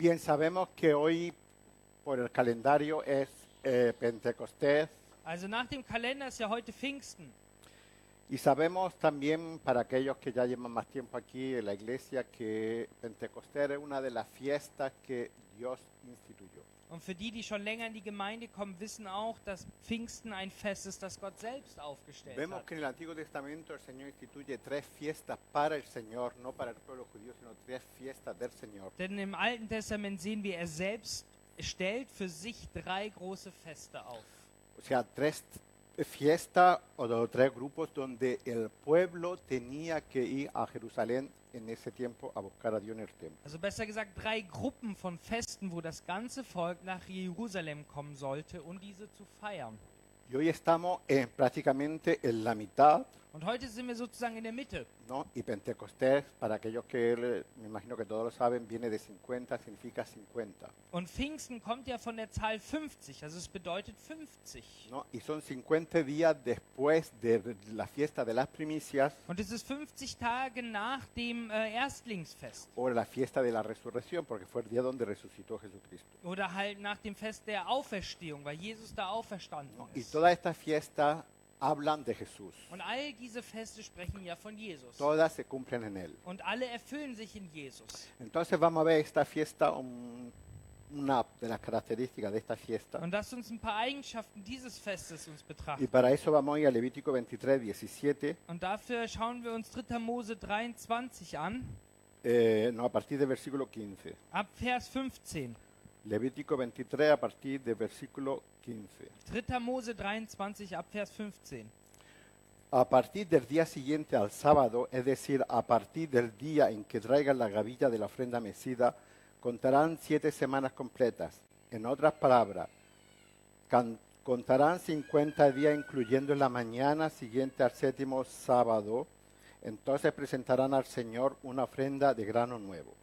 Bien, sabemos que hoy por el calendario es Pentecostés Also nach dem Kalender ist ja heute Pfingsten. y sabemos también para aquellos que ya llevan más tiempo aquí en la iglesia que Pentecostés es una de las fiestas que Dios instituyó. Und für die, die schon länger in die Gemeinde kommen, wissen auch, dass Pfingsten ein Fest ist, das Gott selbst aufgestellt Vemos hat. que en el Antiguo Testamento el Señor instituye 3 fiestas para el Señor, no para el pueblo judío, sino 3 fiestas del Señor. Denn im Alten Testament sehen wir, er selbst stellt für sich 3 große Feste auf. O sea, 3 fiestas o 3 grupos donde el pueblo tenía que ir a Jerusalén en ese tiempo a buscar a Dios en el templo. Also besser gesagt 3 Gruppen von Festen, wo das ganze Volk nach Jerusalem kommen sollte, um diese zu feiern. Y hoy estamos prácticamente en la mitad, Und heute sind wir sozusagen in der Mitte. ¿no? Y Pentecostés, para aquellos que me imagino que todos lo saben, viene de 50, significa 50. Und Pfingsten kommt ja von der Zahl 50, also es bedeutet 50. ¿No? Y son 50 días después de la fiesta de las primicias Und es ist 50 Tage nach dem Erstlingsfest. o la fiesta de la resurrección, porque fue el día donde resucitó Jesucristo. Oder halt nach dem Fest der Auferstehung, weil Jesus da auferstanden ¿No? Y ist. todas estas fiestas hablan de Jesús. Und all diese Feste sprechen ja von Jesus. Todas se cumplen en Él. Und alle erfüllen sich in Jesus. Entonces vamos a ver esta fiesta, una de las características de esta fiesta. Und lasst uns ein paar Eigenschaften dieses Festes uns Y betrachten. para eso vamos a ir a Levítico 23, 17, Und dafür schauen wir uns 3. Mose 23 an, no, a partir del versículo 15. ab Vers 15. Levítico 23 a partir del versículo 15. 3. Mose 23 ab Vers 15. A partir del día siguiente al sábado, es decir, a partir del día en que traigan la gavilla de la ofrenda mecida, contarán 7 semanas completas. En otras palabras, contarán 50 días incluyendo la mañana siguiente al séptimo sábado. Entonces presentarán al Señor una ofrenda de grano nuevo.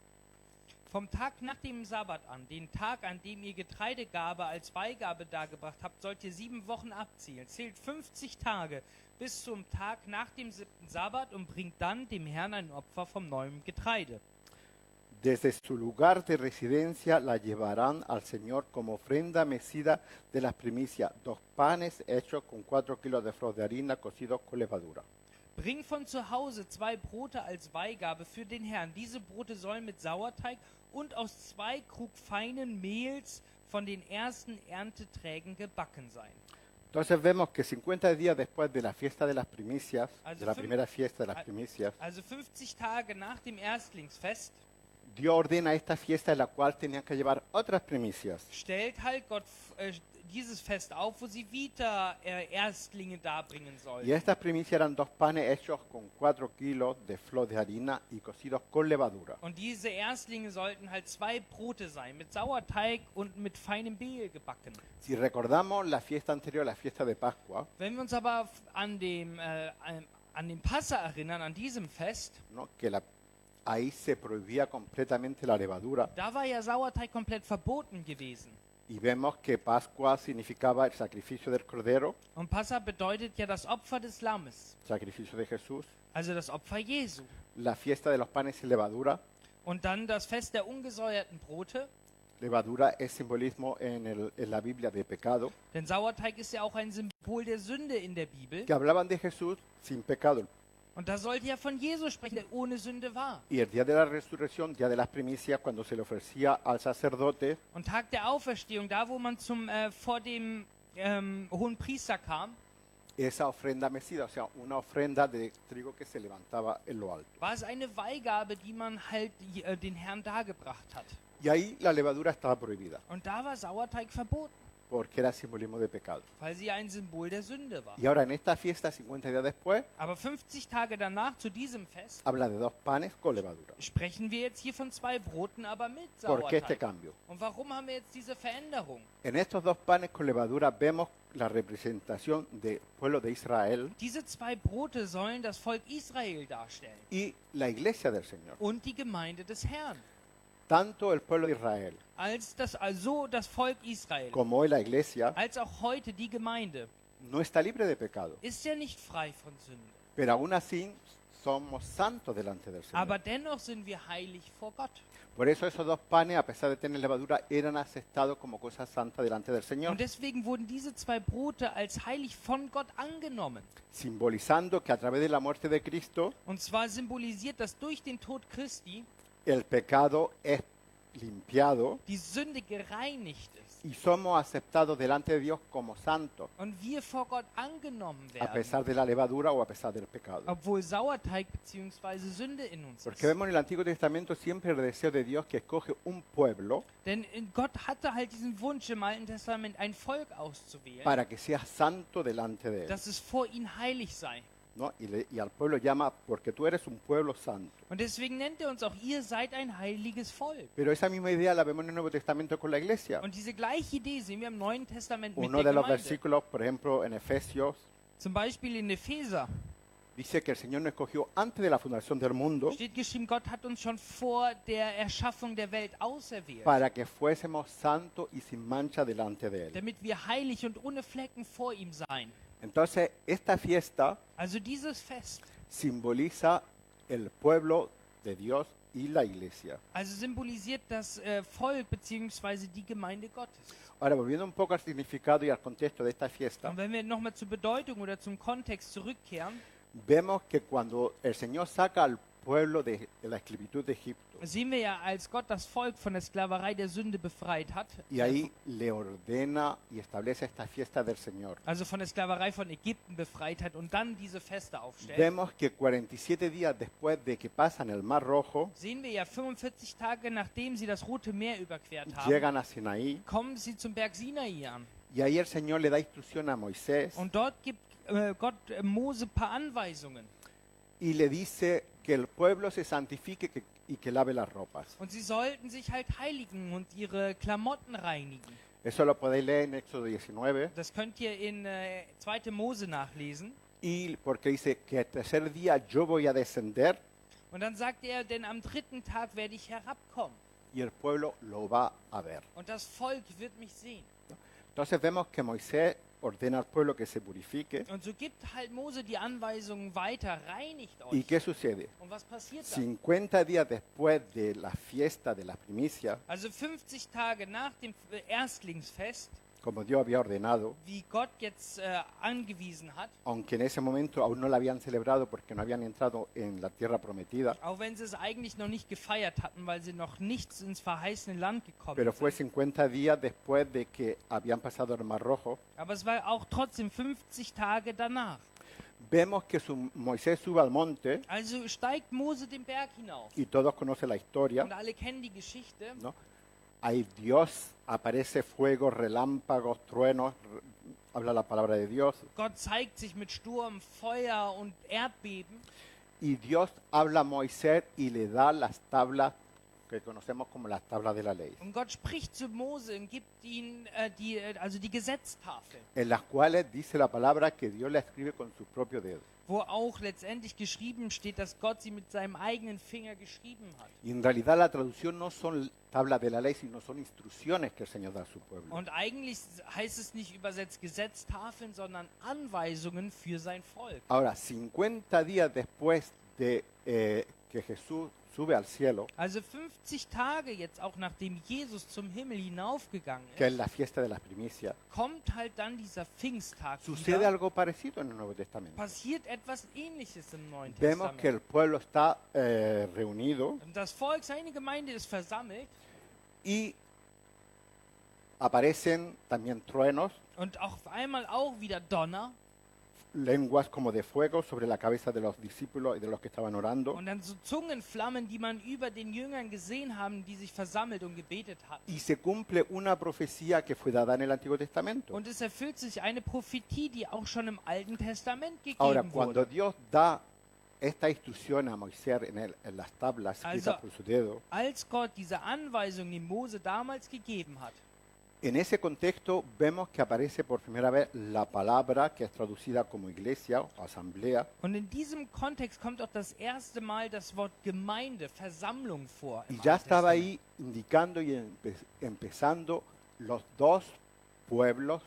Vom Tag nach dem Sabbat an, den Tag, an dem ihr Getreidegabe als Beigabe dargebracht habt, sollt ihr 7 Wochen abzielen. Zählt 50 Tage bis zum Tag nach dem 7. Sabbat und bringt dann dem Herrn ein Opfer vom neuen Getreide. Desde su lugar de residencia la llevarán al Señor como ofrenda mecida de las primicias, 2 panes hechos con 4 kilos de flor de harina cocidos con levadura. Bring von zu Hause 2 Brote als Beigabe für den Herrn. Diese Brote sollen mit Sauerteig und aus 2 Krug feinen Mehls von den ersten Ernteträgen gebacken sein. Entonces vemos que 50 días después de la fiesta de las primicias, Also de la fün- primera fiesta de las primicias, Also 50 Tage nach dem Erstlingsfest Dios ordena esta fiesta en la cual tenían que llevar otras primicias. stellt halt Gott dieses Fest auf, wo sie wieder Erstlinge darbringen Y sollen. estas primicias eran 2 panes hechos con 4 kilos de flor de harina y cocidos con levadura. Und diese Erstlinge sollten halt 2 Brote sein, mit Sauerteig und mit feinem Mehl gebacken. Si recordamos la fiesta anterior, la fiesta de Pascua, Wenn wir uns aber an den Passa erinnern, an diesem Fest, ¿no? Que ahí se prohibía completamente la levadura. da war ja Sauerteig komplett verboten gewesen. Y vemos que Pascua significaba el sacrificio del Cordero, Und Passa bedeutet ja das Opfer des Lammes, sacrificio de Jesús, also das Opfer Jesu. la fiesta de los panes sin levadura. Und dann das Fest der ungesäuerten Brote, Levadura es simbolismo en la Biblia de pecado, denn Sauerteig ist ja auch ein Symbol der Sünde in der Bibel. que hablaban de Jesús sin pecado. Und da sollte ja von Jesus sprechen, der ohne Sünde war. Y el día de la resurrección, día de las primicias, cuando se le ofrecía al sacerdote, Und Tag der Auferstehung, da wo man vor dem hohen Priester kam, esa ofrenda mecida, o sea, una ofrenda de trigo que se levantaba en lo alto. war es eine Weihgabe, die man halt den Herrn dargebracht hat. Y ahí la levadura estaba prohibida, Und da war Sauerteig verboten, porque era simbolismo de pecado. weil sie ein Symbol der Sünde war. Y ahora en esta fiesta, 50 días después, Aber 50 Tage danach, zu diesem Fest, habla de 2 panes con levadura. sprechen wir jetzt hier von 2 Broten, aber mit ¿Por qué este Sauerteig. cambio? Und warum haben wir jetzt diese Veränderung? En estos 2 panes con levadura vemos la representación del pueblo de Israel Diese 2 Brote sollen das Volk Israel darstellen y la iglesia del Señor. und die Gemeinde des Herrn. Tanto el pueblo de Israel Also das Volk Israel, como hoy la iglesia als auch heute die Gemeinde, no está libre de pecado, ist ja nicht frei von Sünde. pero aún así somos santos delante del Señor. Aber dennoch sind wir heilig vor Gott. Por eso esos dos panes, a pesar de tener levadura, eran aceptados como cosas santas delante del Señor, Und deswegen wurden diese zwei Brote als heilig von Gott angenommen. simbolizando que a través de la muerte de Cristo, Und zwar symbolisiert das durch den Tod Christi el pecado es limpiado die Sünde gereinigt ist. y somos aceptados delante de Dios como santos, Und wir vor Gott angenommen a werden. pesar de la levadura o a pesar del pecado. Obwohl Sauerteig bzw. Sünde in uns Porque ist. vemos en el Antiguo Testamento siempre el deseo de Dios que escoge un pueblo Denn Gott hatte halt diesen Wunsch im Alten Testament, ein Volk auszuwählen, para que sea santo delante de Él, dass es vor ihm heilig sei. ¿no? Y al pueblo llama, porque tú eres un pueblo santo. Und deswegen nennt er uns auch, ihr seid ein heiliges Volk. Pero esa misma idea la vemos en el Nuevo Testamento con la iglesia. Und diese gleiche Idee sehen wir im Neuen Testament mit Uno der de los Gemeinde. versículos, por ejemplo, en Efesios, Zum Beispiel in Epheser dice que el Señor nos escogió antes de la fundación del mundo steht geschrieben, Gott hat uns schon vor der Erschaffung der Welt auserwählt, para que fuésemos santos y sin mancha delante de Él. damit wir heilig und ohne Flecken vor ihm seien. Entonces, esta fiesta Also dieses Fest, simboliza el pueblo de Dios y la iglesia. also symbolisiert das Volk bzw. die Gemeinde Gottes. Ahora, volviendo un poco al significado y al contexto de esta fiesta, Und wenn wir nochmal zur Bedeutung oder zum Kontext zurückkehren, vemos que cuando el Señor saca al pueblo de la esclavitud de Egipto sehen wir ja, als Gott das Volk von der Sklaverei der Sünde befreit hat, y ahí le ordena y establece esta fiesta del Señor, also von der Sklaverei von Ägypten befreit hat und dann diese Feste aufstellt, vemos que 47 días después de que pasan el Mar Rojo, sehen wir ja 45 Tage nachdem sie das Rote Meer überquert haben, llegan a Sinaí kommen sie zum Berg Sinai an. y ahí el Señor le da instrucción a Moisés Und dort gibt Gott Mose ein paar Anweisungen. y le dice que el pueblo se santifique y que lave las ropas. Und sie sollten sich halt heiligen und ihre Klamotten reinigen. Eso lo podéis leer en Éxodo 19. Das könnt ihr in 2. Mose nachlesen. Y porque dice que el tercer día yo voy a descender Und dann sagt er, denn am 3. Tag werde ich herabkommen. y el pueblo lo va a ver. Und das Volk wird mich sehen. Entonces vemos que Moisés ordena al pueblo que se purifique. Und so gibt halt Mose die Anweisungen weiter, reinigt ¿Y euch. qué sucede? Und was passiert dann? 50 días después de la fiesta de las primicias, Also 50 Tage nach dem Erstlingsfest, como Dios había ordenado, wie Gott jetzt angewiesen hat, aunque en ese momento aún no la habían celebrado porque no habían entrado en la tierra prometida, auch wenn sie es eigentlich noch nicht gefeiert hatten, weil sie noch nicht ins verheißene Land gekommen pero fue sind. 50 días después de que habían pasado el Mar Rojo, Aber es war auch trotzdem 50 Tage danach. vemos que Moisés sube al monte Also steigt Mose den Berg hinauf. y todos conocen la historia, Und alle kennen die Geschichte. ¿no? Ahí Dios aparece fuego, relámpagos, truenos, habla la palabra de Dios, Gott zeigt sich mit Sturm, Feuer und Erdbeben. y Dios habla a Moisés y le da las tablas que conocemos como las tablas de la ley, Und Gott spricht zu Mose und gibt ihm die Gesetztafel, en las cuales dice la palabra que Dios la escribe con su propio dedo. wo auch letztendlich geschrieben steht, dass Gott sie mit seinem eigenen Finger geschrieben hat. Y en realidad la traducción no son tablas de la ley, sino son instrucciones que el Señor da a su pueblo. Und eigentlich heißt es nicht übersetzt Gesetztafeln, sondern Anweisungen für sein Volk. Ahora, 50 días después de que Jesús sube al cielo, Also 50 Tage jetzt auch nachdem Jesus zum Himmel hinaufgegangen que es ist, la fiesta de las primicias, kommt halt dann dieser Pfingsttag sucede wieder. algo parecido en el Nuevo Testamento. Passiert etwas Ähnliches im Neuen Vemos que el Testament. pueblo está reunido Und das Volk, seine Gemeinde ist versammelt y aparecen también truenos, und auf einmal auch wieder Donner lenguas como de fuego sobre la cabeza de los discípulos y de los que estaban orando. und dann so Zungenflammen, die man über den Jüngern gesehen haben, die sich versammelt und gebetet hatten. Y se cumple una profecía que fue dada en el Antiguo Testamento. Und es erfüllt sich eine Prophetie, die auch schon im Alten Testament Ahora, gegeben cuando wurde. Dios da esta instrucción a Moisés en las tablas escritas Also- por su dedo, Als Gott diese Anweisung dem Mose damals gegeben hat, en ese contexto vemos que aparece por primera vez la palabra que es traducida como iglesia o asamblea, und in diesem Kontext kommt auch das erste Mal das Wort Gemeinde, Versammlung vor. im y ya Alten estaba Testament. ahí indicando y empezando los dos pueblos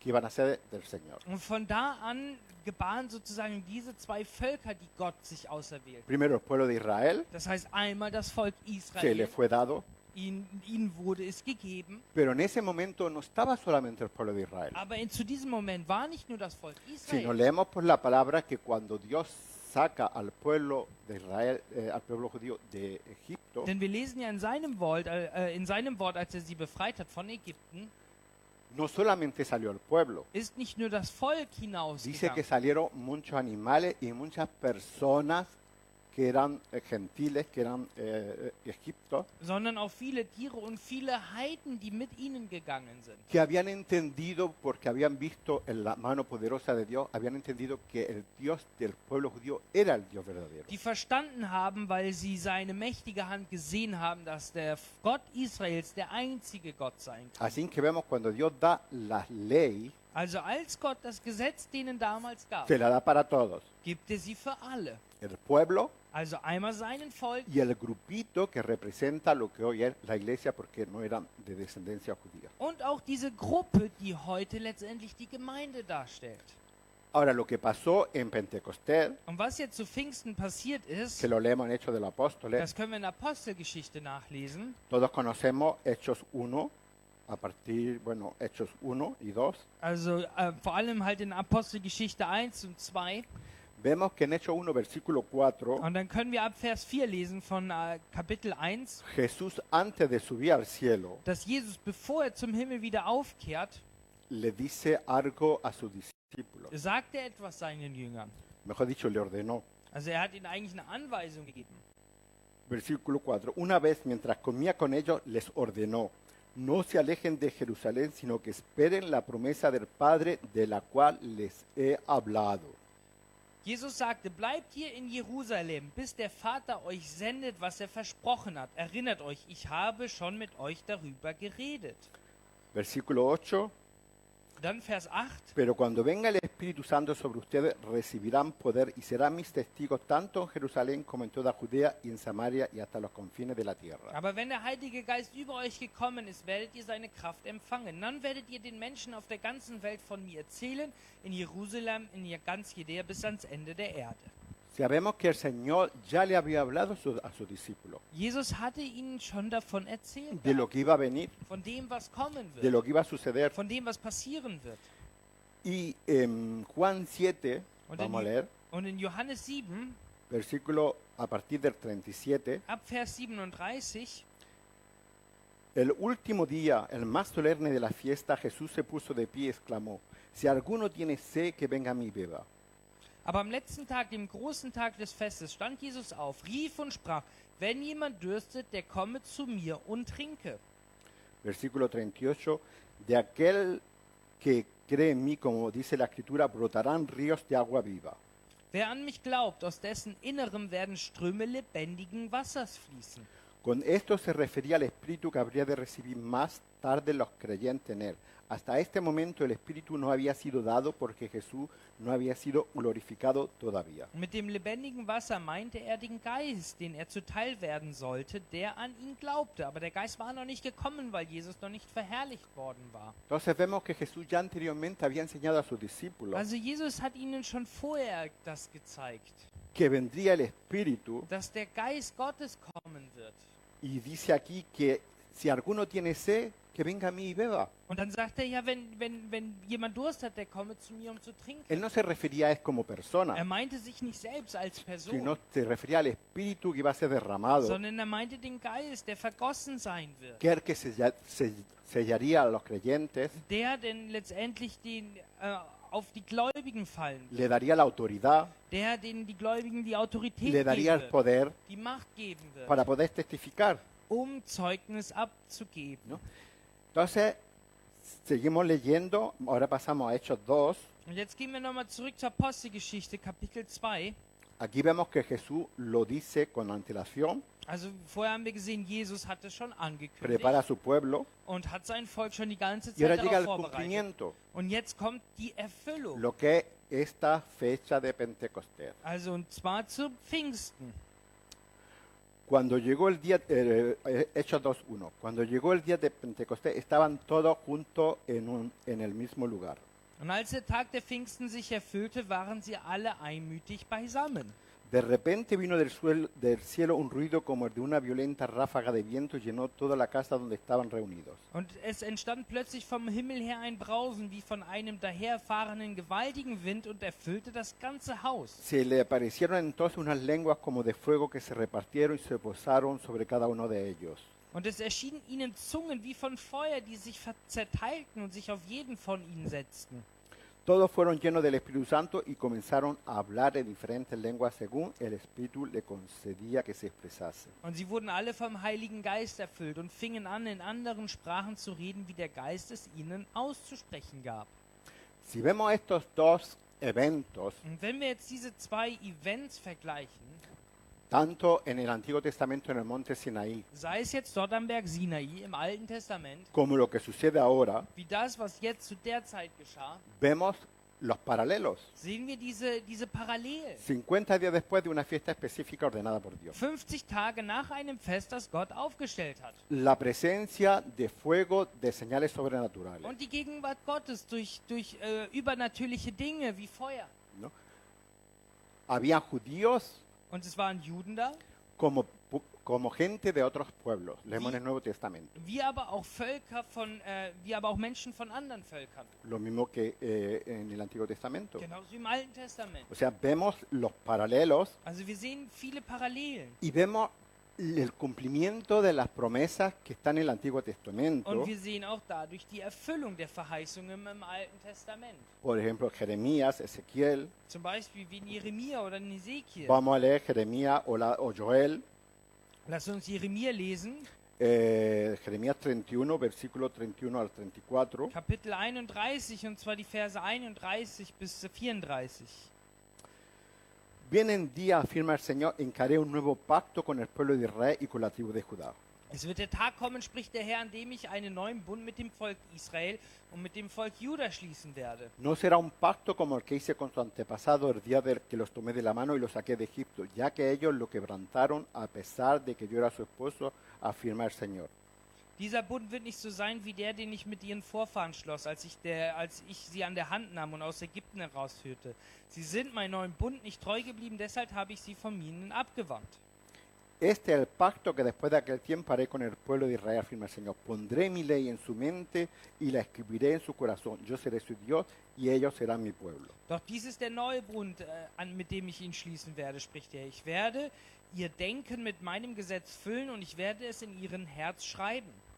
que iban a ser del Señor. Und von da an gebaren sozusagen diese zwei Völker, die Gott sich auserwählt. Primero el pueblo de Israel, Das heißt einmal das Volk que le Israel, fue dado, ihnen wurde es gegeben, pero en ese momento no estaba solamente el pueblo de Israel, aber zu diesem Moment war nicht nur das Volk sino Israel, leemos por la palabra que cuando Dios saca al pueblo de Israel, al pueblo judío de Egipto, denn wir lesen ja in seinem Wort, als er sie befreit hat von Ägypten, no solamente salió el pueblo, ist nicht nur das Volk dice que hinausgegangen, salieron muchos animales y muchas personas que eran gentiles, que eran Egipto, sondern auch viele Tiere und viele Heiden, die mit ihnen gegangen sind. que habían entendido, porque habían visto en la mano poderosa de Dios, habían entendido que el Dios del pueblo judío era el Dios verdadero. Die verstanden haben, weil sie seine mächtige Hand gesehen haben, dass der Gott Israels der einzige Gott sein kann. Así que vemos cuando Dios da la ley, Also als Gott das Gesetz denen damals gab, se la da para todos. gibt er sie für alle. El pueblo Also einmal seinen Volk y el grupito que representa lo que hoy es la iglesia, porque no eran de descendencia judía. und auch diese Gruppe, die heute letztendlich die Gemeinde darstellt. Ahora, lo que pasó en Pentecostés, Und was jetzt zu Pfingsten passiert ist, que lo leemos en Hechos de los Apóstoles, das können wir in der Apostelgeschichte nachlesen. todos conocemos Hechos 1, a partir, bueno, Hechos 1 y 2. Also vor allem halt in Apostelgeschichte 1 und 2. Vemos que en Hechos 1, versículo 4, Und dann können wir ab Vers 4 lesen von Kapitel 1, Jesús antes de subir al cielo dass Jesus, bevor er zum Himmel wieder aufkehrt, le dice algo a sus discípulos. sagt er etwas seinen Jüngern. Mejor dicho, le ordenó. Also er hat ihnen eigentlich eine Anweisung gegeben. Versículo 4. Una vez mientras comía con ellos, les ordenó: no se alejen de Jerusalén, sino que esperen la promesa del Padre de la cual les he hablado. Jesus sagte, bleibt hier in Jerusalem, bis der Vater euch sendet, was er versprochen hat. Erinnert euch, ich habe schon mit euch darüber geredet. Versículo 8. Dann Vers 8. Pero cuando venga el Espíritu Santo sobre ustedes, recibirán poder y serán mis testigos tanto en Jerusalén como en toda Judea y en Samaria y hasta los confines de la tierra. Aber wenn der Heilige Geist über euch gekommen ist, werdet ihr seine Kraft empfangen. Dann werdet ihr den Menschen auf der ganzen Welt von mir erzählen, in Jerusalem, in ganz Judäa bis ans Ende der Erde. Sabemos que el Señor ya le había hablado a sus discípulos Jesus hatte ihnen schon davon erzählt, de lo que iba a venir, von dem, was kommen de wird, lo que iba a suceder. von dem, was passieren wird. Y en Juan 7, Und vamos a in, leer, und in Johannes 7, versículo a partir del 37, ab Vers 37, el último día, el más solemne de la fiesta, Jesús se puso de pie y exclamó: si alguno tiene sed, que venga a mí y beba. aber am letzten Tag, dem großen Tag des Festes, stand Jesus auf, rief und sprach, wenn jemand dürstet, der komme zu mir und trinke. Versículo 38, de aquel que cree en mí, como dice la Escritura, brotarán ríos de agua viva. Wer an mich glaubt, aus dessen Innerem werden Ströme lebendigen Wassers fließen. Con esto se refería al Espíritu que habría de recibir más tarde los creyentes en él. Hasta este momento el Espíritu no había sido dado porque Jesús no había sido glorificado todavía. Mit dem lebendigen Wasser meinte er den Geist, den er zuteil werden sollte, der an ihn glaubte. Aber der Geist war noch nicht gekommen, weil Jesus noch nicht verherrlicht worden war. Entonces vemos que Jesús ya anteriormente había enseñado a sus discípulos Also Jesus hat ihnen schon vorher das gezeigt, que vendría el Espíritu, dass der Geist Gottes kommen wird. y dice aquí que si alguno tiene sed, que venga a mí y beba. Und dann sagt er, ja, wenn jemand Durst hat, der komme zu mir, um zu trinken. Él no se refería a él como persona, Er meinte sich nicht selbst als Person, sino se refería al Espíritu que iba a ser derramado, sondern er meinte den Geist, der vergossen sein wird. que es el que sellaría a los creyentes, Der denn letztendlich auf die Gläubigen fallen wird. le daría la autoridad, Der denen die Gläubigen die Autorität le daría el geben wird, poder die Macht geben wird, para poder testificar, um Zeugnis abzugeben. ¿no? Entonces, seguimos leyendo, ahora pasamos a Hechos 2. Und jetzt gehen wir nochmal zurück zur Apostelgeschichte, Kapitel 2. Aquí vemos que Jesús lo dice con antelación, Also vorher haben wir gesehen, Jesus hat es schon angekündigt prepara a su pueblo, und hat sein Volk schon die ganze y ahora Zeit llega el darauf vorbereitet. cumplimiento, Und jetzt kommt die Erfüllung. lo que es esta fecha de Pentecostés. Also und zwar zu Pfingsten. Cuando llegó el día, Hechos 2:1, cuando llegó el día de Pentecostés, estaban todos juntos en el mismo lugar. Und als der Tag der Pfingsten sich erfüllte, waren sie alle einmütig beisammen. De repente vino del cielo un ruido como el de una violenta ráfaga de viento y llenó toda la casa donde estaban reunidos. Und es entstand plötzlich vom Himmel her ein Brausen wie von einem daherfahrenden gewaltigen Wind und erfüllte das ganze Haus. Se le aparecieron entonces unas lenguas como de fuego que se repartieron y se posaron sobre cada uno de ellos. Und es erschienen ihnen Zungen wie von Feuer, die sich zerteilten und sich auf jeden von ihnen setzten. Todos fueron llenos del Espíritu Santo y comenzaron a hablar en diferentes lenguas según el Espíritu le concedía que se expresase. Und sie wurden alle vom Heiligen Geist erfüllt und fingen an, in anderen Sprachen zu reden, wie der Geist es ihnen auszusprechen gab. Si vemos estos dos eventos, Und wenn wir jetzt diese zwei Events vergleichen, tanto en el Antiguo Testamento en el monte Sinaí, sei es jetzt dort am Berg Sinai im Alten Testament, como lo que sucede ahora, wie das, was jetzt zu der Zeit geschah, vemos los paralelos. sehen wir diese Parallelen. 50 días después de una fiesta específica ordenada por Dios. 50 Tage nach einem Fest, das Gott aufgestellt hat. La presencia de fuego de señales sobrenaturales, Und die Gegenwart Gottes durch übernatürliche Dinge wie Feuer. ¿no? Había judíos Und es waren Juden da, como gente de otros pueblos. Leemos en el Nuevo Testamento. wie aber auch wie aber auch Menschen von anderen Völkern. Lo mismo que en el Antiguo Testamento. Genauso wie im Alten Testament. O sea, vemos los paralelos Also wir sehen viele Parallelen. y vemos el cumplimiento de las promesas que están en el Antiguo Testamento. Und wir sehen auch dadurch die Erfüllung der Verheißungen im Alten Testament. Por ejemplo, Jeremías, Ezequiel. Zum Beispiel wie in Jeremia oder in Ezekiel. Vamos a leer Jeremías o Joel. Lass uns Jeremia lesen, Jeremías 31, versículo 31 al 34. Kapitel 31, und zwar die Verse 31 bis 34. Vienen días, afirma el Señor, en que haré un nuevo pacto con el pueblo de Israel y con la tribu de Judá. Es wird der Tag kommen, spricht der Herr, an dem ich einen neuen Bund mit dem Volk Israel und mit dem Volk Juda schließen werde. No será un pacto como el que hice con su antepasado el día del que los tomé de la mano y los saqué de Egipto, ya que ellos lo quebrantaron a pesar de que yo era su esposo, afirma el Señor. Dieser Bund wird nicht so sein wie der, den ich mit ihren Vorfahren schloss, als ich sie an der Hand nahm und aus Ägypten herausführte. Sie sind meinem neuen Bund nicht treu geblieben, deshalb habe ich sie von ihnen abgewandt. Este es el pacto que después de aquel tiempo haré con el pueblo de Israel, afirma el Señor. Pondré mi ley en su mente y la escribiré en su corazón. Yo seré su Dios y ellos serán mi pueblo. Doch dies ist der neue Bund, mit dem ich ihn schließen werde, spricht er. Ich werde ihr Denken mit meinem Gesetz füllen und ich werde es in ihren Herz schreiben.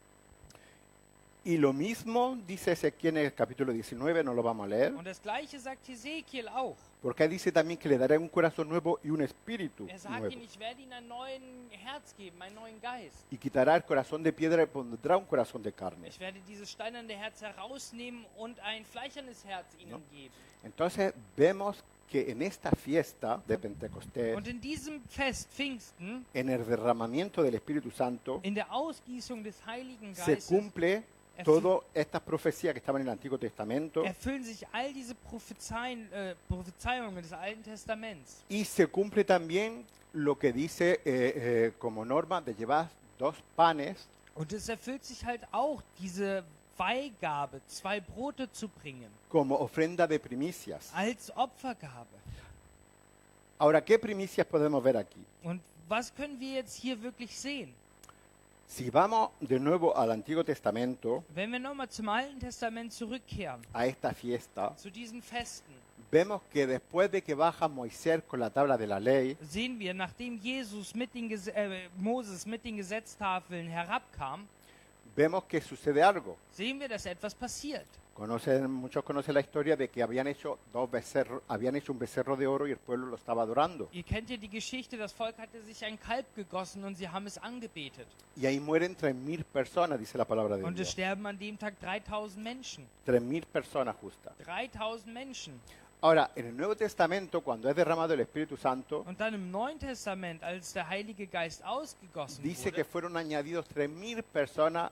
Y lo mismo dice Ezequiel en el capítulo 19, no lo vamos a leer, Und das Gleiche sagt Hesekiel auch. porque dice también que le daré un corazón nuevo y un espíritu Sagt nuevo. ihm, ich werde ihnen einen neuen Herz geben, einen neuen Geist. Y quitará el corazón de piedra y pondrá un corazón de carne. Ich werde dieses steinerne Herz herausnehmen und ein fleischernes Herz ihnen geben. Entonces vemos que en esta fiesta de Pentecostés, Und in diesem Fest Pfingsten, en el derramamiento del Espíritu Santo, in der Ausgießung des Heiligen se Geistes, cumple todas estas profecías que estaban en el Antiguo Testamento erfüllen sich all diese Prophezeiungen des Alten Testaments. y se cumple también lo que dice como norma de llevar 2 panes Und es erfüllt sich halt auch diese Weihgabe, 2 Brote zu bringen, como ofrenda de primicias. als Opfergabe. Ahora, ¿qué primicias podemos ver aquí? Und was können wir jetzt hier wirklich sehen? Si vamos de nuevo al Antiguo Testamento, Wenn wir nochmal zum Alten Testament zurückkehren, a esta fiesta, zu diesen Festen, vemos que después de que baja Moisés con la tabla de la ley, sehen wir, nachdem Moses mit den Gesetztafeln herabkam, vemos que sucede algo. sehen wir, dass etwas passiert. Muchos conocen la historia de que habían hecho un becerro de oro y el pueblo lo estaba adorando. Ihr kennt ja die Geschichte, das Volk hatte sich ein Kalb gegossen und sie haben es angebetet. Y ahí mueren 3.000 personas, dice la palabra de Und es Dios. sterben an dem Tag 3000 Menschen. 3.000 personas justas. 3000 Menschen. Ahora, en el Nuevo Testamento, cuando es derramado el Espíritu Santo, Und dann im Neuen Testament, als der Heilige Geist ausgegossen dice que wurde, fueron añadidos 3.000 personas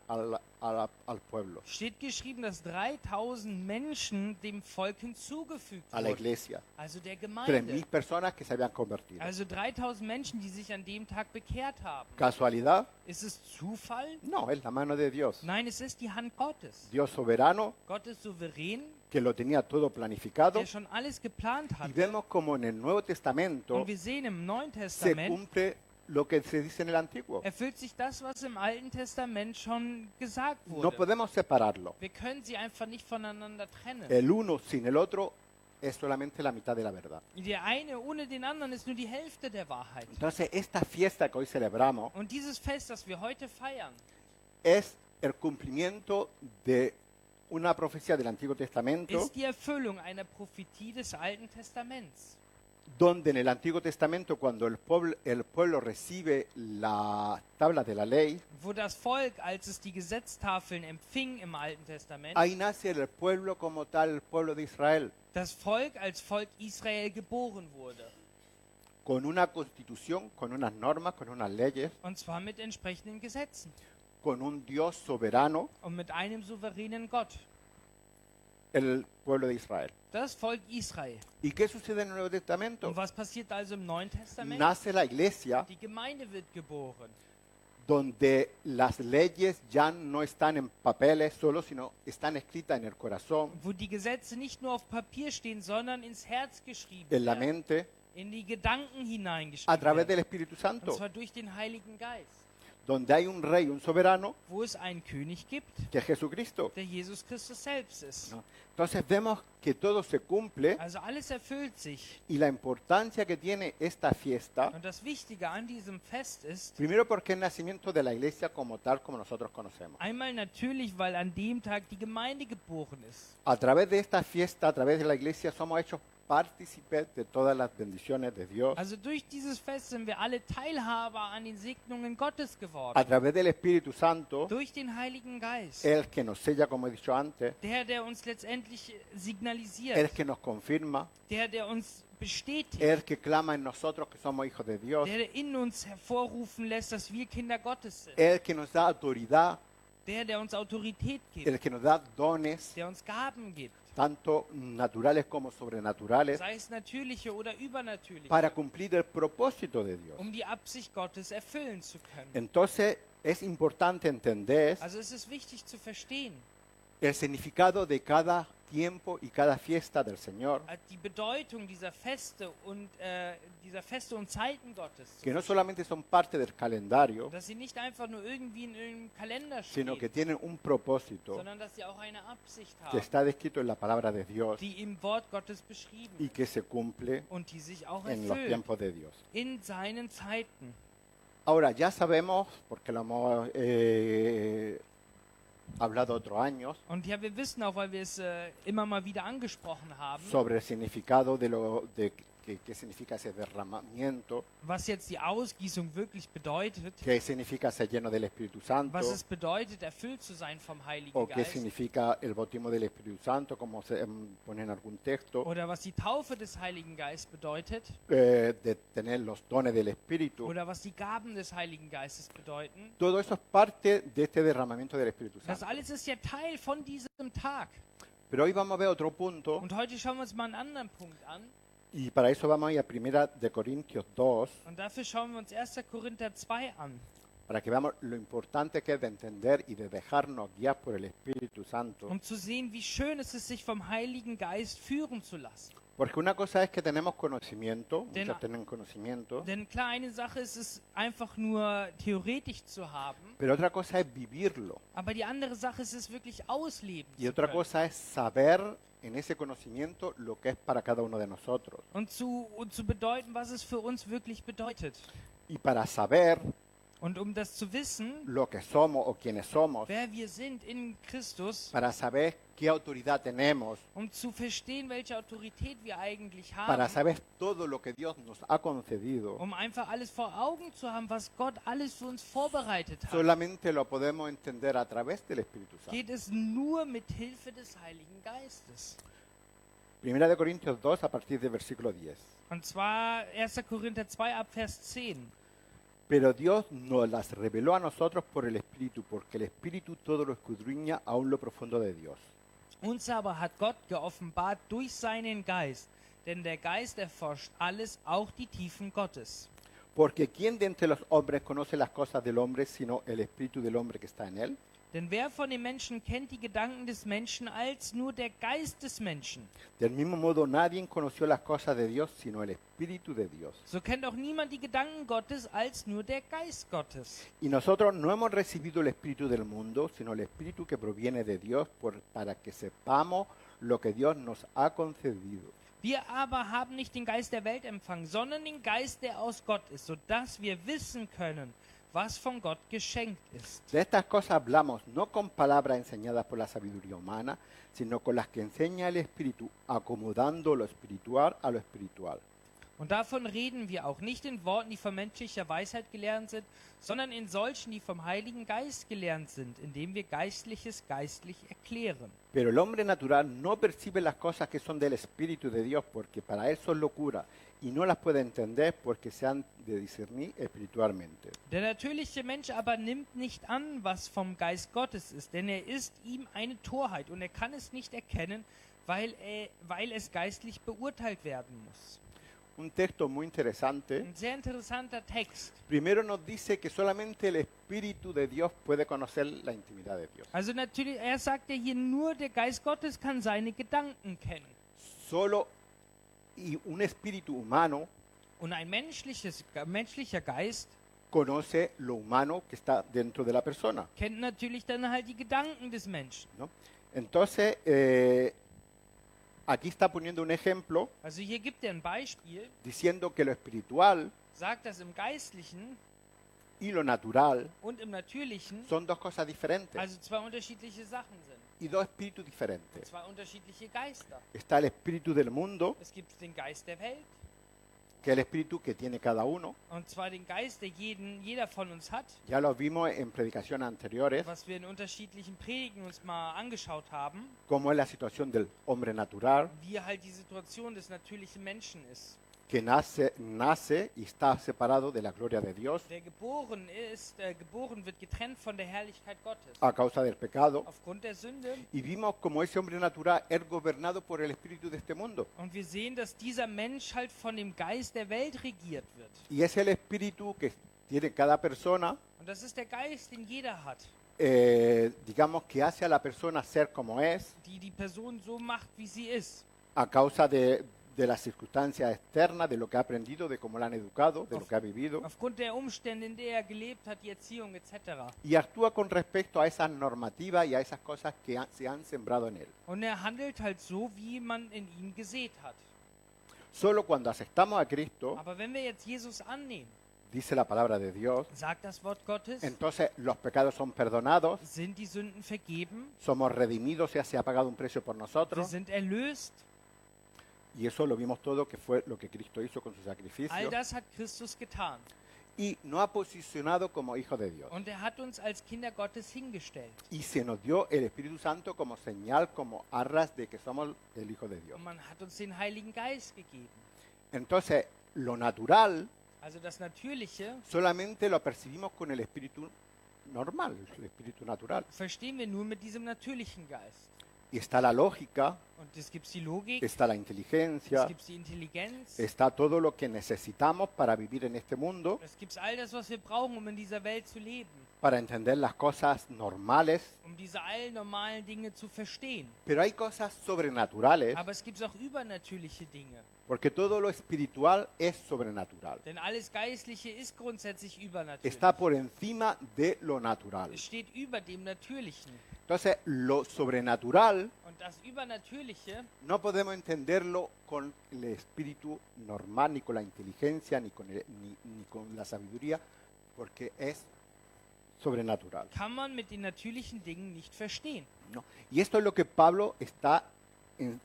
al pueblo, steht geschrieben, dass 3000 Menschen dem Volk hinzugefügt a la wurden. iglesia. Also der 3.000 Gemeinde. personas que se habían convertido. Also 3000 Menschen, die sich an dem Tag bekehrt haben. ¿Casualidad? Ist es Zufall? No, es la mano de Dios. Nein, es ist die Hand Gottes. Dios soberano Gott ist souverän que lo tenía todo planificado, der schon alles geplant y hat. vemos como en el Nuevo Testamento Und wir sehen im Neuen se Testament, cumple lo que se dice en el Antiguo. erfüllt sich das, was im Alten Testament schon gesagt No wurde. podemos separarlo. Wir können sie einfach nicht voneinander trennen. El uno sin el otro es solamente la mitad de la verdad. Der eine ohne den anderen ist nur die Hälfte der Wahrheit. Entonces, esta fiesta que hoy celebramos Und dieses Fest, das wir heute feiern, es el cumplimiento de una profecía del Antiguo Testamento, ist die Erfüllung einer Prophetie des Alten Testaments. donde en el Antiguo Testamento, cuando el pueblo recibe la tabla de la ley, Wo das Volk, als es die Gesetztafeln empfing im Alten Testament, ahí nace el pueblo como tal, el pueblo de Israel, das Volk als Volk Israel geboren wurde. con una constitución, con unas normas, con unas leyes, Und zwar mit entsprechenden Gesetzen con un Dios soberano, und mit einem souveränen Gott. el pueblo de Israel. Das Volk Israel. ¿Y qué sucede en el Nuevo Testamento? Und was passiert also im Neuen Testament? Nace la iglesia Die Gemeinde wird geboren, donde las leyes ya no están en papeles solo, sino están escritas en el corazón, wo die Gesetze nicht nur auf Papier stehen, sondern ins Herz geschrieben en la werden, mente, in die Gedanken a hineingeschrieben través del werden. Espíritu Und Santo, zwar durch den Heiligen Geist, donde hay un rey, un soberano, wo es einen König gibt, que es Jesucristo, der Jesus Christus selbst ist. ¿no? Entonces vemos que todo se cumple Also alles erfüllt sich. y la importancia que tiene esta fiesta, Und das Wichtige an diesem Fest ist, primero porque es el nacimiento de la iglesia como tal, como nosotros conocemos. einmal natürlich, weil an dem Tag die Gemeinde geboren ist. A través de esta fiesta, a través de la iglesia, somos hechos partícipes de todas las bendiciones de Dios. Also durch dieses Fest sind wir alle Teilhaber an den Segnungen Gottes A geworden. través del Espíritu Santo, Durch den Heiligen Geist. el que nos sella, como he dicho antes, Der uns letztendlich el signalisiert. que nos confirma, Der uns bestätigt. el que clama en nosotros que somos hijos de Dios, Der in uns hervorrufen lässt, dass wir Kinder Gottes sind. el que nos da autoridad, Der uns Autorität gibt. el que nos da dones, Der uns Gaben gibt. tanto naturales como sobrenaturales, Sei es natürliche oder übernatürliche. para cumplir el propósito de Dios. Um die Absicht Gottes erfüllen zu können. Entonces es importante entender Also es ist wichtig zu verstehen, el significado de cada tiempo y cada fiesta del Señor, die Bedeutung dieser Feste und Zeiten Gottes. que no solamente son parte del calendario, Dass sie nicht einfach nur irgendwie in irgendeinem Kalender sino que stehen, tienen un propósito sondern dass sie auch eine Absicht que haben, está descrito en la palabra de Dios die im Wort Gottes beschrieben y que se cumple und die sich auch en los erfüllt tiempos de Dios. in seinen Zeiten. Ahora, ya sabemos, porque lo hemos hablado otros años, Und ja, wir wissen auch, weil wir es immer mal wieder angesprochen haben, sobre el significado de qué significa ese derramamiento, was jetzt die Ausgießung wirklich bedeutet, qué significa ser lleno del Espíritu Santo, was es bedeutet, erfüllt zu sein vom Heiligen o qué Geist, significa el bautismo del Espíritu Santo, como se pone en algún texto, oder was die Taufe des Heiligen Geistes bedeutet, de tener los dones del Espíritu. oder was die Gaben des Heiligen Geistes bedeuten. Todo eso es parte de este derramamiento del Espíritu Das Santo. alles ist ja Teil von diesem Tag. Pero hoy vamos a ver otro punto, Und heute schauen wir uns mal einen anderen Punkt an. y para eso vamos a ir a 1 de Corintios 2, Und dafür schauen wir uns 1. Korinther 2 an, para que veamos lo importante que es de entender y de dejarnos guiar por el Espíritu Santo. um zu sehen, wie schön es ist, sich vom Heiligen Geist führen zu lassen. Porque una cosa es que tenemos conocimiento, Den- muchos tienen conocimiento, Denn klar, eine Sache ist es, einfach nur theoretisch zu haben, pero otra cosa es vivirlo. aber die andere Sache ist es wirklich ausleben Y zu otra können. cosa es saber en ese conocimiento lo que es para cada uno de nosotros. Und zu bedeuten, was es für uns wirklich bedeutet. Y para saber Und um das zu wissen, lo que somos o quiénes somos, wer wir sind in Christus, para saber qué autoridad tenemos, um zu verstehen, welche Autorität wir eigentlich para haben, saber todo lo que Dios nos ha concedido, um einfach alles vor Augen zu haben, was Gott alles für uns vorbereitet hat, solamente lo podemos entender a través del Espíritu Santo. geht es nur mit Hilfe des Heiligen Geistes. 1 de Corintios 2 a partir del versículo 10. Und zwar 1. Korinther 2 ab Vers 10. Pero Dios nos las reveló a nosotros por el Espíritu, porque el Espíritu todo lo escudriña aún lo profundo de Dios. Uns aber hat Gott geoffenbart durch seinen Geist, denn der Geist erforscht alles, auch die Tiefen Gottes. Porque ¿quién de entre los hombres conoce las cosas del hombre sino el espíritu del hombre que está en él? Denn wer von den Menschen kennt die Gedanken des Menschen als nur der Geist des Menschen? Del mismo modo, nadie conoció las cosas de Dios sino el espíritu de Dios. So kennt auch niemand die Gedanken Gottes als nur der Geist Gottes. Y nosotros no hemos recibido el espíritu del mundo, sino el espíritu que proviene de Dios para que sepamos lo que Dios nos ha concedido. Wir aber haben nicht den Geist der Welt empfangen, sondern den Geist, der aus Gott ist, sodass wir wissen können, was von Gott geschenkt ist. De estas cosas hablamos no con palabras enseñadas por la sabiduría humana, sino con las que enseña el Espíritu, acomodando lo espiritual a lo espiritual. Und davon reden wir auch nicht in Worten, die von menschlicher Weisheit gelernt sind, sondern in solchen, die vom Heiligen Geist gelernt sind, indem wir Geistliches geistlich erklären. Pero el hombre natural no percibe las cosas que son del Espíritu de Dios, porque para él son locura, y no las puede entender porque se han de discernir espiritualmente. Der natürliche Mensch aber nimmt nicht an, was vom Geist Gottes ist, denn er ist ihm eine Torheit und er kann es nicht erkennen, weil es geistlich beurteilt werden muss. Un texto muy interesante. Ein sehr interessanter Text. Primero nos dice que solamente el Espíritu de Dios puede conocer la intimidad de Dios. Also natürlich, er sagt ja hier, nur der Geist Gottes kann seine Gedanken kennen. Solo y un espíritu humano Und ein menschlicher Geist conoce lo humano que está dentro de la persona, kennt natürlich dann halt die Gedanken des Menschen. ¿no? Entonces, aquí está poniendo un ejemplo Also hier gibt er ein Beispiel, diciendo que lo espiritual sagt, dass im Geistlichen y lo natural und im Natürlichen son dos cosas diferentes also zwei unterschiedliche Sachen sind. y dos espíritus diferentes. Zwei unterschiedliche Geister. Está el espíritu del mundo, Es gibt den Geist der Welt, que es el espíritu que tiene cada uno. und zwar den Geist, der jeder von uns hat, Ya lo vimos en predicaciones anteriores, was wir in unterschiedlichen Predigen uns mal angeschaut haben, como es la situación del hombre natural, wie halt die Situation des natürlichen Menschen ist. que nace y está separado de la gloria de Dios Der geboren wird getrennt von der Herrlichkeit Gottes. a causa del pecado. Aufgrund der Sünde. Y vimos como ese hombre natural es gobernado por el espíritu de este mundo. Und wir sehen, dass dieser Mensch halt von dem Geist der Welt regiert wird. Y es el espíritu que tiene cada persona, Und das ist der Geist, den jeder hat. digamos, que hace a la persona ser como es Die Person so macht, wie sie ist. a causa de las circunstancias externas, de lo que ha aprendido, de cómo la han educado, de lo que ha vivido. Aufgrund der Umstände, in der er gelebt hat, die Erziehung etc. Y actúa con respecto a esas normativas y a esas cosas que se han sembrado en él. Und er handelt halt so, wie man in ihm gesät hat. Solo cuando aceptamos a Cristo, Aber wenn wir jetzt Jesus annehmen, dice la palabra de Dios, sagt das Wort Gottes, entonces los pecados son perdonados, sind die Sünden vergeben, somos redimidos, se ha pagado un precio por wir nosotros. sind erlöst. Y eso lo vimos todo, que fue lo que Cristo hizo con su All sacrificio. das hat Christus getan. Y nos ha posicionado como hijos de Dios. Und er hat uns als Kinder Gottes hingestellt. Y se nos dio el Espíritu Santo como señal, como arras de que somos el Hijo de Dios. Und man hat uns den Heiligen Geist gegeben. Entonces, lo natural Also das Natürliche solamente lo percibimos con el espíritu normal, el espíritu natural. verstehen wir nur mit diesem natürlichen Geist. Y está la lógica, Und es gibt die Logik, está la es inteligencia, gibt die Intelligenz, está todo lo que necesitamos para vivir en este mundo, es gibt all das, was wir brauchen, um in dieser Welt zu leben, para entender las cosas normales. um diese all normalen Dinge zu verstehen. Pero hay cosas sobrenaturales, Aber es gibt auch übernatürliche Dinge. porque todo lo espiritual es sobrenatural. Denn alles Geistliche ist grundsätzlich übernatürlich. Está por encima de lo natural. Es steht über dem Natürlichen. Entonces, lo sobrenatural Und das Übernatürliche no podemos entenderlo con el espíritu normal, ni con la inteligencia, ni con la sabiduría, porque es sobrenatural, kann man mit den natürlichen Dingen nicht verstehen. ¿no? Y esto es lo que Pablo está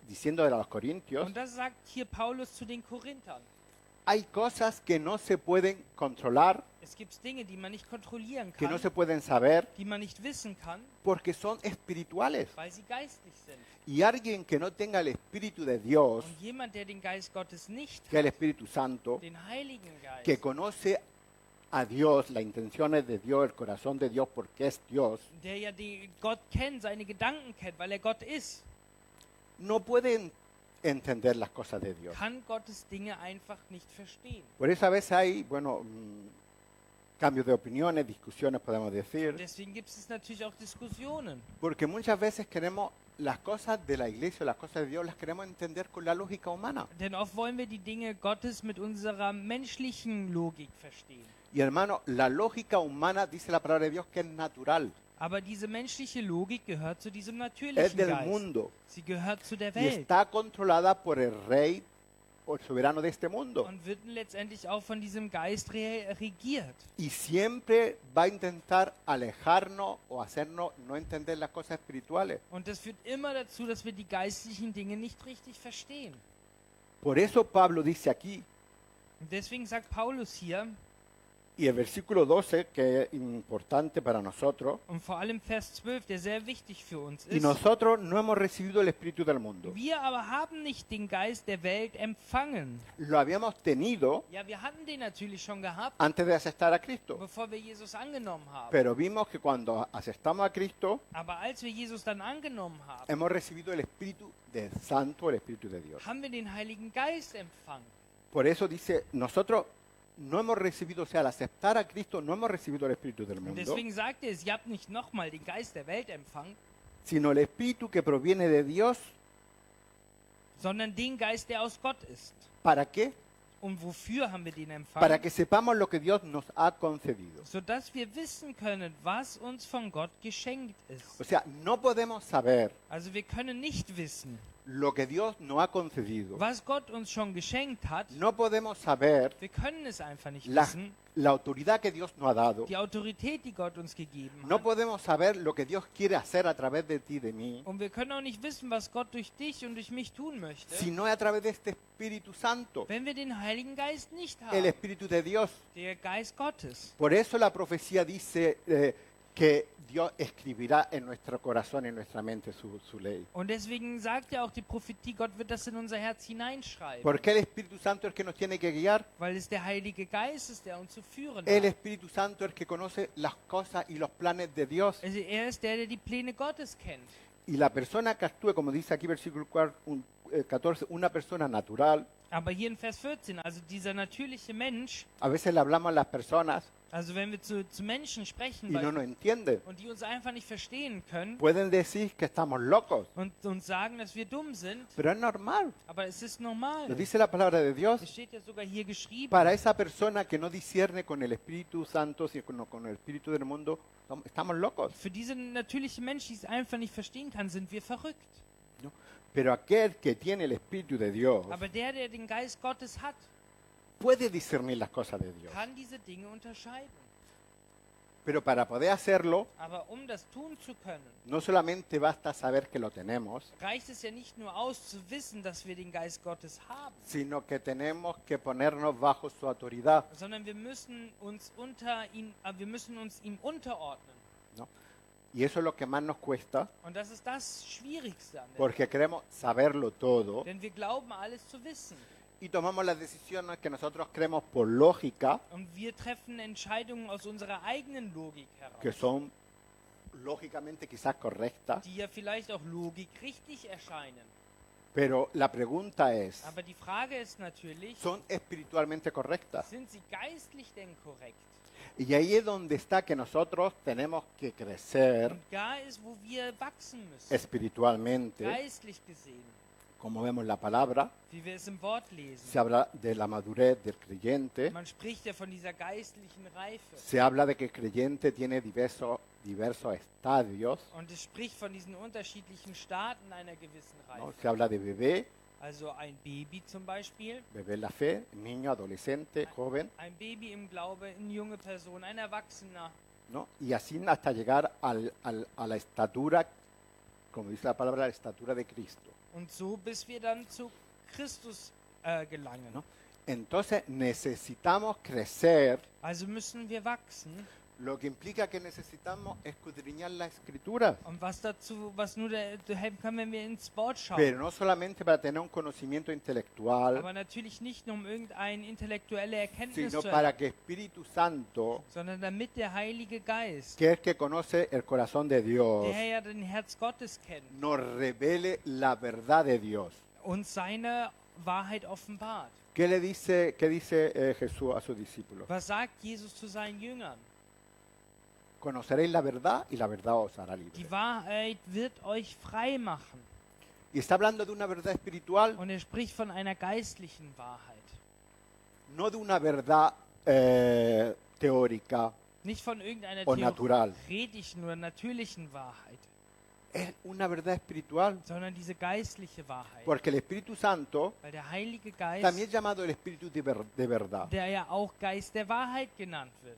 diciendo a los corintios. Und das sagt hier Paulus zu den Korinthern. Hay cosas que no se pueden controlar, Es gibt Dinge, die man nicht kontrollieren que no kann, se pueden saber, die man nicht wissen kann, porque son espirituales. weil sie geistlich sind. Y alguien que no tenga el Espíritu de Dios, Und jemand, der den Geist Gottes nicht que es el hat, Espíritu Santo, den Heiligen Geist, que conoce a Dios, las intenciones de Dios, el corazón de Dios, porque es Dios, der ja Gott kennt, seine Gedanken kennt, weil er Gott ist, no pueden entender las cosas de Dios. kann Gottes Dinge einfach nicht verstehen. Por eso a veces hay, bueno, cambios de opiniones, discusiones, podemos decir, Deswegen gibt es natürlich auch Diskussionen. porque muchas veces queremos las cosas de la iglesia, las cosas de Dios, las queremos entender con la lógica humana. Denn oft wollen wir die Dinge Gottes mit unserer menschlichen Logik verstehen. Y hermano, la lógica humana, dice la palabra de Dios, que es natural, Aber diese menschliche Logik gehört zu diesem es natürlichen del Geist. mundo Sie gehört zu der y Welt está controlada por el rey o el soberano de este mundo. und wird letztendlich auch von diesem Geist regiert. Y siempre va a intentar alejarnos o hacernos no entender las cosas espirituales. Und das führt immer dazu, dass wir die geistlichen Dinge nicht richtig verstehen. Por eso Pablo dice aquí, Und deswegen sagt Paulus hier, y el versículo 12, que es importante para nosotros, und vor allem Vers 12, der sehr wichtig für uns y ist, nosotros no hemos recibido el espíritu del mundo. wir aber haben nicht den Geist der Welt empfangen. Lo habíamos tenido Ja, wir hatten den natürlich schon gehabt, antes de aceptar a Cristo, bevor wir Jesus angenommen haben. pero vimos que cuando aceptamos a Cristo, Aber als wir Jesus dann angenommen haben, hemos recibido el Espíritu del Santo, el Espíritu de Dios. haben wir den Heiligen Geist empfangen. Por eso dice, nosotros no hemos recibido, o sea, al aceptar a Cristo, no hemos recibido el Espíritu del Und mundo, deswegen sagt er es, ihr habt nicht nochmal den Geist der Welt empfangen, sino el Espíritu que proviene de Dios. sondern den Geist, der aus Gott ist. ¿Para qué? Und wofür haben wir den Para empfangen? que sepamos lo que Dios nos ha concedido. Sodass wir wissen können, was uns von Gott geschenkt ist. O sea, no podemos saber Also wir können nicht wissen, lo que Dios nos ha concedido. was Gott uns schon geschenkt hat. No podemos saber Wir können es einfach nicht la, wissen. la autoridad que Dios nos ha dado. Die Autorität, die Gott uns gegeben No hat. podemos saber lo que Dios quiere hacer a través de ti, de mí, Und wir können auch nicht wissen, was Gott durch dich und durch mich tun möchte, sino a través de este Espíritu Santo, wenn wir den Heiligen Geist nicht el haben. Espíritu de Dios. Der Geist Gottes. Por eso la profecía dice que Dios escribirá en nuestro corazón, en nuestra mente su ley. Und deswegen sagt ja auch die Prophetie, Gott wird das in unser Herz hineinschreiben. Porque el Espíritu Santo es el que nos tiene que guiar. Weil es der Heilige Geist ist, der uns zu führen El hat. Espíritu Santo es el que conoce las cosas y los planes de Dios. Also er ist der die Pläne Gottes kennt. Y la persona que actúe, como dice aquí versículo 14, una persona natural, Aber hier in Vers 14, also dieser natürliche Mensch, a veces le hablamos a las personas also wenn wir zu Menschen sprechen y no nos entienden. und die uns einfach nicht verstehen können Pueden decir que estamos locos, und uns sagen, dass wir dumm sind, pero es normal. aber es ist Lo normal. dice la palabra de Dios. Es steht ja sogar hier geschrieben. Para esa persona que no discierne con el Espíritu Santo, sino con el Espíritu del mundo, estamos locos. Für diesen natürlichen Mensch, die es einfach nicht verstehen kann, sind wir verrückt. ¿No? Pero aquel que tiene el Espíritu de Dios Aber der den Geist Gottes hat, puede discernir las cosas de Dios. kann diese Dinge unterscheiden. Pero para poder hacerlo, Aber um das tun zu können, no solamente basta saber que lo tenemos, reicht es ja nicht nur aus zu wissen, dass wir den Geist Gottes haben, sino que tenemos que ponernos bajo su autoridad. sondern wir müssen uns ihm unterordnen. ¿No? Y eso es lo que más nos cuesta, Und das ist das Schwierigste an der porque queremos saberlo todo Denn wir glauben, alles zu wissen. y tomamos las decisiones que nosotros creemos por lógica, Und wir treffen Entscheidungen aus unserer eigenen Logik que heraus, son lógicamente quizás correctas, die ja vielleicht auch Logik richtig erscheinen. pero la pregunta es, Aber die Frage ist natürlich, ¿son espiritualmente correctas? sind sie geistlich denn korrekt? Y ahí es donde está que nosotros tenemos que crecer Und da ist, wo wir wachsen müssen, espiritualmente, geistlich gesehen, como vemos en la palabra, wie wir es im Wort lesen. se habla de la madurez del creyente, Man spricht ja von dieser geistlichen Reife. se habla de que el creyente tiene diversos estadios, Und es spricht von diesen unterschiedlichen Staaten einer gewissen ¿no? Reife. Se habla de bebé, Also ein Baby zum Beispiel, bebé en la fe, niño, adolescente, joven, ein Baby im Glaube, eine junge Person, ein Erwachsener. ¿no? Y así hasta llegar a la estatura, como dice la palabra, la estatura de Cristo, Und so, bis wir dann zu Christus gelangen. ¿no? Entonces necesitamos crecer, Also müssen wir wachsen. lo que implica que necesitamos escudriñar la escritura, Und was nur helfen kann, wenn wir ins Wort schauen. pero no solamente para tener un conocimiento intelectual, Aber natürlich nicht nur, um irgendeine intellektuelle Erkenntnis sino zu para erlangen, que Espíritu Santo, sondern damit der Heilige Geist, que es el que conoce el corazón de Dios, der ja den Herz Gottes kennt, nos revele la verdad de Dios. uns seine Wahrheit offenbart. ¿Qué dice Jesús a sus discípulos? Was sagt Jesus zu seinen Jüngern? Conoceréis la verdad y la verdad os hará Die libre. Wahrheit wird euch frei machen. Y está hablando de una verdad espiritual, Und er spricht von einer geistlichen Wahrheit. no de una verdad teórica, Nicht von irgendeiner O natural. theoretischen oder natürlichen Wahrheit, es una verdad espiritual. sondern diese geistliche Wahrheit. Porque el Espíritu Santo, Weil der Heilige Geist, también llamado el Espíritu de verdad, der ja auch Geist der Wahrheit genannt wird.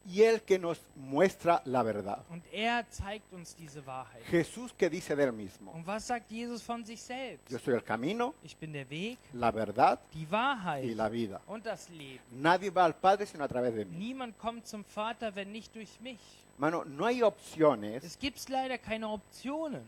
y el que nos muestra la verdad. Und er zeigt uns diese Wahrheit. Jesús que dice de él mismo, Und was sagt Jesus von sich selbst? yo soy el camino, Ich bin der Weg, la verdad die y Wahrheit la vida. und das Leben. Nadie va al Padre sino a través de mí. Niemand kommt zum Vater, wenn nicht durch mich. Hermano, no hay opciones, Es gibt leider keine Optionen.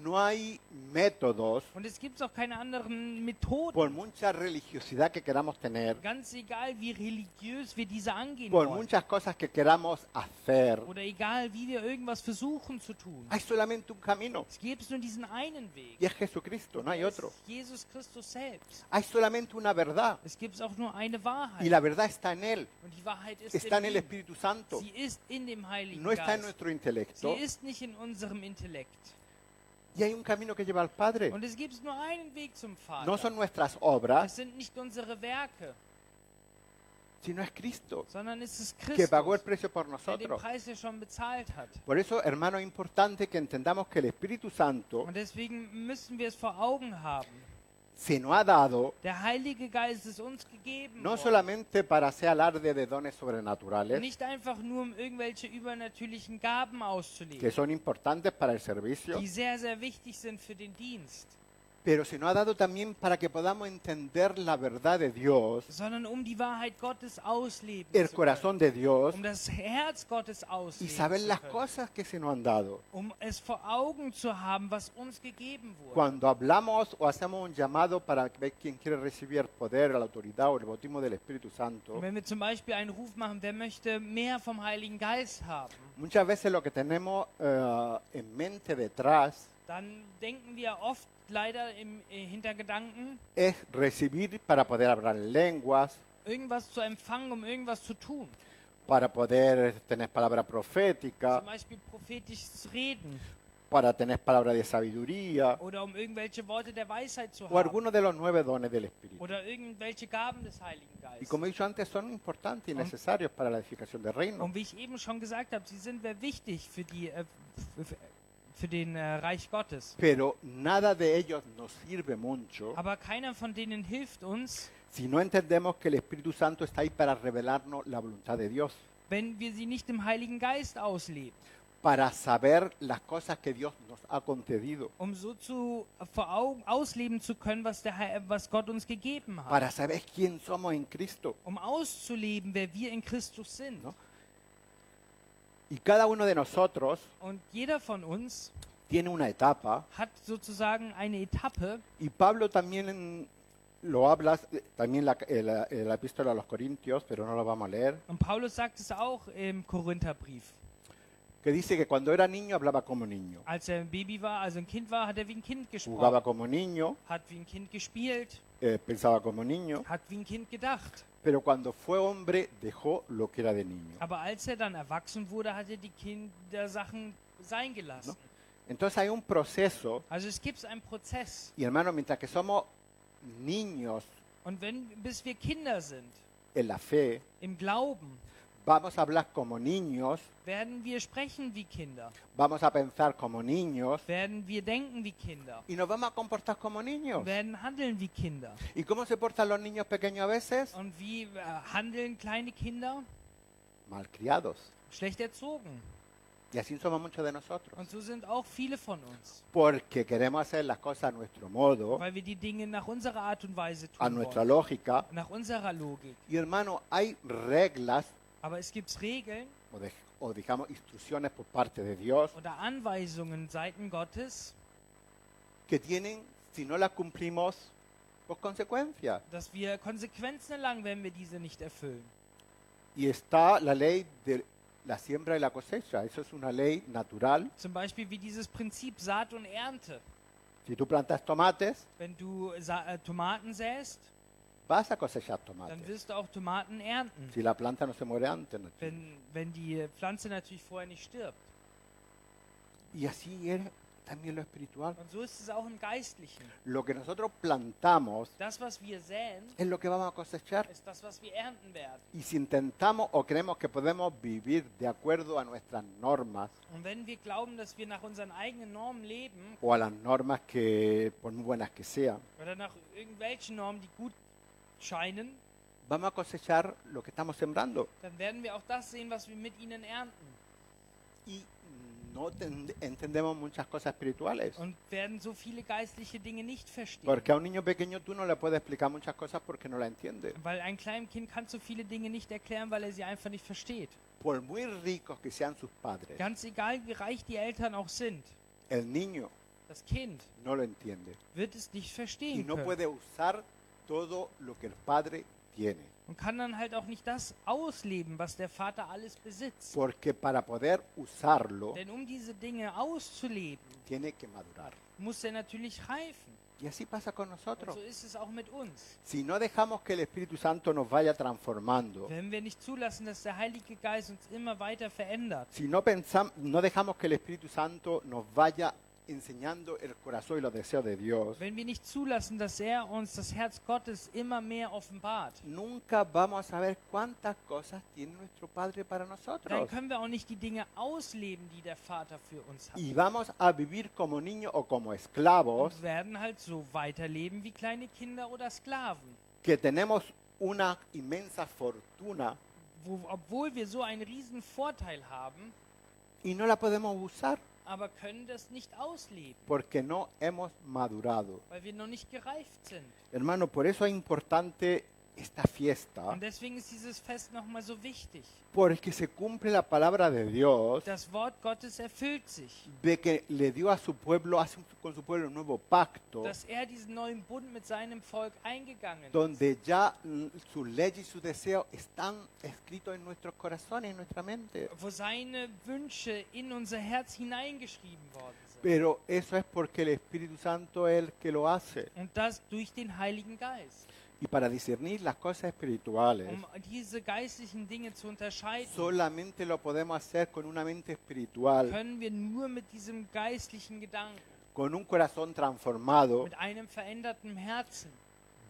no hay métodos, Und es gibt auch keine anderen Methoden. por mucha religiosidad que queramos tener, Ganz egal, wie religiös wir diese angehen por wollen. muchas cosas que queramos hacer, Oder egal, wie wir irgendwas versuchen zu tun. hay solamente un camino, Es gibt nur diesen einen Weg. y es Jesucristo, no hay Das otro. ist Jesus Christus selbst. Hay solamente una verdad, Es gibt auch nur eine Wahrheit. y la verdad está en Él, Und die Wahrheit ist está en in el ihm. Espíritu Santo, Sie ist in dem Heiligen no está en Geist. nuestro Sie intelecto, ist nicht in unserem Intellekt. y hay un camino que lleva al Padre. Und es gibt nur einen Weg zum Vater. No son nuestras Es obras, sind nicht unsere Werke, sino es Cristo, sondern es ist que pagó el Christus, precio por der den nosotros. Preis ja schon bezahlt hat. Por eso, hermano, es importante que entendamos que el Espíritu Santo Und deswegen müssen wir es vor Augen haben. se nos ha dado Der Heilige Geist ist uns gegeben no worden. solamente para hacer alarde de dones sobrenaturales, Nicht einfach nur, um irgendwelche übernatürlichen Gaben que auszuleben, son importantes para el servicio, die sehr, sehr wichtig sind für den Dienst, pero se nos ha dado también para que podamos entender la verdad de Dios, sondern um die Wahrheit Gottes ausleben el zu corazón de Dios, können, um das Herz Gottes y ausleben saber zu las können, cosas que se nos han dado. um es vor Augen zu haben, was uns gegeben wurde. Cuando hablamos o hacemos un llamado para ver quién quiere recibir el poder, la autoridad o el bautismo del Espíritu Santo, Und wenn wir zum Beispiel einen Ruf machen, wer möchte mehr vom Heiligen Geist haben, muchas veces lo que tenemos en mente detrás dann denken wir oft leider im Hintergedanken, es recibir para poder hablar en lenguas, irgendwas zu empfangen, um irgendwas zu tun. para poder tener palabra Zum profética, Beispiel prophetisches Reden para tener palabra de sabiduría oder um irgendwelche Worte der Weisheit zu o haben algunos de los 9 dones del Espíritu. oder irgendwelche Gaben des Heiligen Y Geistes. como he dicho antes, son importantes y necesarios para la edificación del reino. Und wie ich eben schon gesagt habe, sie sind sehr wichtig für den Reich Gottes. Pero nada de ellos nos sirve mucho Aber keiner von denen hilft uns, si no entendemos que el Espíritu Santo está ahí para revelarnos la voluntad de Dios, wenn wir sie nicht im Heiligen Geist ausleben, para saber las cosas que Dios nos ha concedido, um so vor Augen ausleben zu können, was Gott uns gegeben hat. para saber quién somos en Cristo. Um auszuleben, wer wir in Christus sind. ¿No? Y cada uno de nosotros Und jeder von uns tiene una etapa, hat sozusagen eine Etappe, y Pablo también lo habla, también la epístola a los Corintios, pero no lo vamos a leer, und Paulus sagt es auch im Korintherbrief. que dice que cuando era niño hablaba como niño, Als er ein Baby war, also ein Kind war, hat er wie ein Kind jugaba gesprochen, como niño, hat wie ein Kind gespielt, pensaba como niño, hat wie ein Kind gedacht. pero cuando fue hombre dejó lo que era de niño. Aber als er dann erwachsen wurde, hat er die Kindersachen sein gelassen. Entonces hay un proceso, Also es gibt einen Prozess. y hermano, mientras que somos niños Und bis wir Kinder sind, en la fe, im Glauben, vamos a hablar como niños, werden wir sprechen wie Kinder, vamos a pensar como niños, werden wir denken wie Kinder, y nos vamos a comportar como niños. werden handeln wie Kinder. ¿Y cómo se portan los niños pequeños a veces? Und wie handeln kleine Kinder? Malcriados. Schlecht erzogen. Y así somos muchos de nosotros. Und so sind auch viele von uns, Porque queremos hacer las cosas a nuestro modo, weil wir die Dinge nach unserer Art und Weise a tun nuestra wollen, lógica. nach unserer Logik. Y hermano, hay reglas Aber es gibt Regeln o digamos instrucciones por parte de Dios oder Anweisungen seiten Gottes, que tienen, si no las cumplimos, pues consecuencias. dass wir Konsequenzen erlangen, wenn wir diese nicht erfüllen. Y está la ley de la siembra y la cosecha. Eso es una ley natural. Zum Beispiel wie dieses Prinzip Saat und Ernte. Si tú plantas tomates, Wenn du Tomaten säst, vas a cosechar dann tomates. wirst du auch Tomaten ernten. Si la planta no se muere antes. ¿no? Wenn die Pflanze natürlich vorher nicht stirbt. Y así es también lo espiritual. Und so ist es auch im Geistlichen. Lo que nosotros plantamos Das, was wir säen, es lo que vamos a cosechar. ist das, was wir ernten werden. Y si intentamos o creemos que podemos vivir de acuerdo a nuestras normas Und wenn wir glauben, dass wir nach unseren eigenen Normen leben, o a las normas que, por muy buenas que sean, oder nach irgendwelchen Normen, die gut scheinen, vamos a cosechar lo que estamos sembrando. dann werden wir auch das sehen, was wir mit ihnen ernten. Y no entendemos muchas cosas espirituales. Und werden so viele geistliche Dinge nicht verstehen. Porque a un niño pequeño tú no le puedes explicar muchas cosas porque no la entiende. Weil ein kleines Kind kann so viele Dinge nicht erklären, weil er sie einfach nicht versteht. Por muy ricos que sean sus padres, Ganz egal, wie reich die Eltern auch sind, el niño das Kind no lo entiende. wird es nicht Y verstehen no können. puede usar todo lo que el padre tiene. Und kann dann halt auch nicht das ausleben, was der Vater alles besitzt. Porque para poder usarlo, Denn um diese Dinge auszuleben, tiene que madurar. muss er natürlich reifen. Y así pasa con Und nosotros. so ist es auch mit uns. Si no dejamos que el Espíritu Santo nos vaya transformando, Wenn wir nicht zulassen, dass der Heilige Geist uns immer weiter verändert, si no, no dejamos que el Espíritu Santo nos vaya enseñando el corazón y los deseos de Dios, wenn wir nicht zulassen, dass er uns das Herz Gottes immer mehr offenbart, nunca vamos a saber cuántas cosas tiene nuestro Padre para dann nosotros. können wir auch nicht die Dinge ausleben, die der Vater für uns hat. Y vamos a vivir como niños o como esclavos Und werden halt so weiterleben wie kleine Kinder oder Sklaven. que tenemos una inmensa fortuna Obwohl wir so einen riesen Vorteil haben, y no la podemos usar aber können das nicht ausleben, porque no hemos madurado. weil wir noch nicht gereift sind. Hermano, por eso es importante esta fiesta, Und deswegen ist dieses Fest nochmal so wichtig. porque se cumple la palabra de Dios Das Wort Gottes erfüllt sich, de que le dio a su pueblo, hace con su pueblo un nuevo pacto, dass er diesen neuen Bund mit seinem Volk eingegangen ist, donde ya sus leyes y sus deseos están escritos en nuestros corazones, en nuestra mente. wo seine Wünsche in unser Herz hineingeschrieben worden sind. Pero eso es porque el Espíritu Santo es el que lo hace. Und das durch den Heiligen Geist. Y para discernir las cosas espirituales, Um diese geistlichen Dinge zu unterscheiden, solamente lo podemos hacer con una mente espiritual, können wir nur mit diesem geistlichen Gedanken, con un corazón transformado, mit einem veränderten Herzen,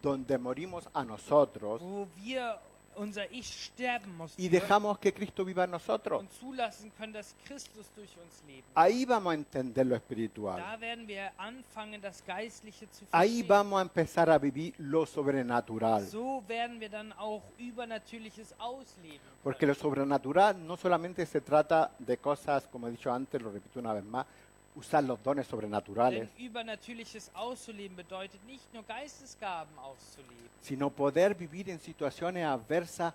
donde morimos a nosotros wo wir unser Ich sterben muss y dejamos que Cristo viva en nosotros. und zulassen können, dass Christus durch uns lebt. Ahí vamos a entender lo espiritual. Da werden wir anfangen, das Geistliche zu Ahí verstehen. vamos a empezar a vivir lo sobrenatural. So werden wir dann auch Übernatürliches ausleben. Porque lo sobrenatural no solamente se trata de cosas, como he dicho antes, lo repito una vez más, usar los dones sobrenaturales, Denn Übernatürliches auszuleben bedeutet nicht nur Geistesgaben auszuleben, sino poder vivir en situaciones adversas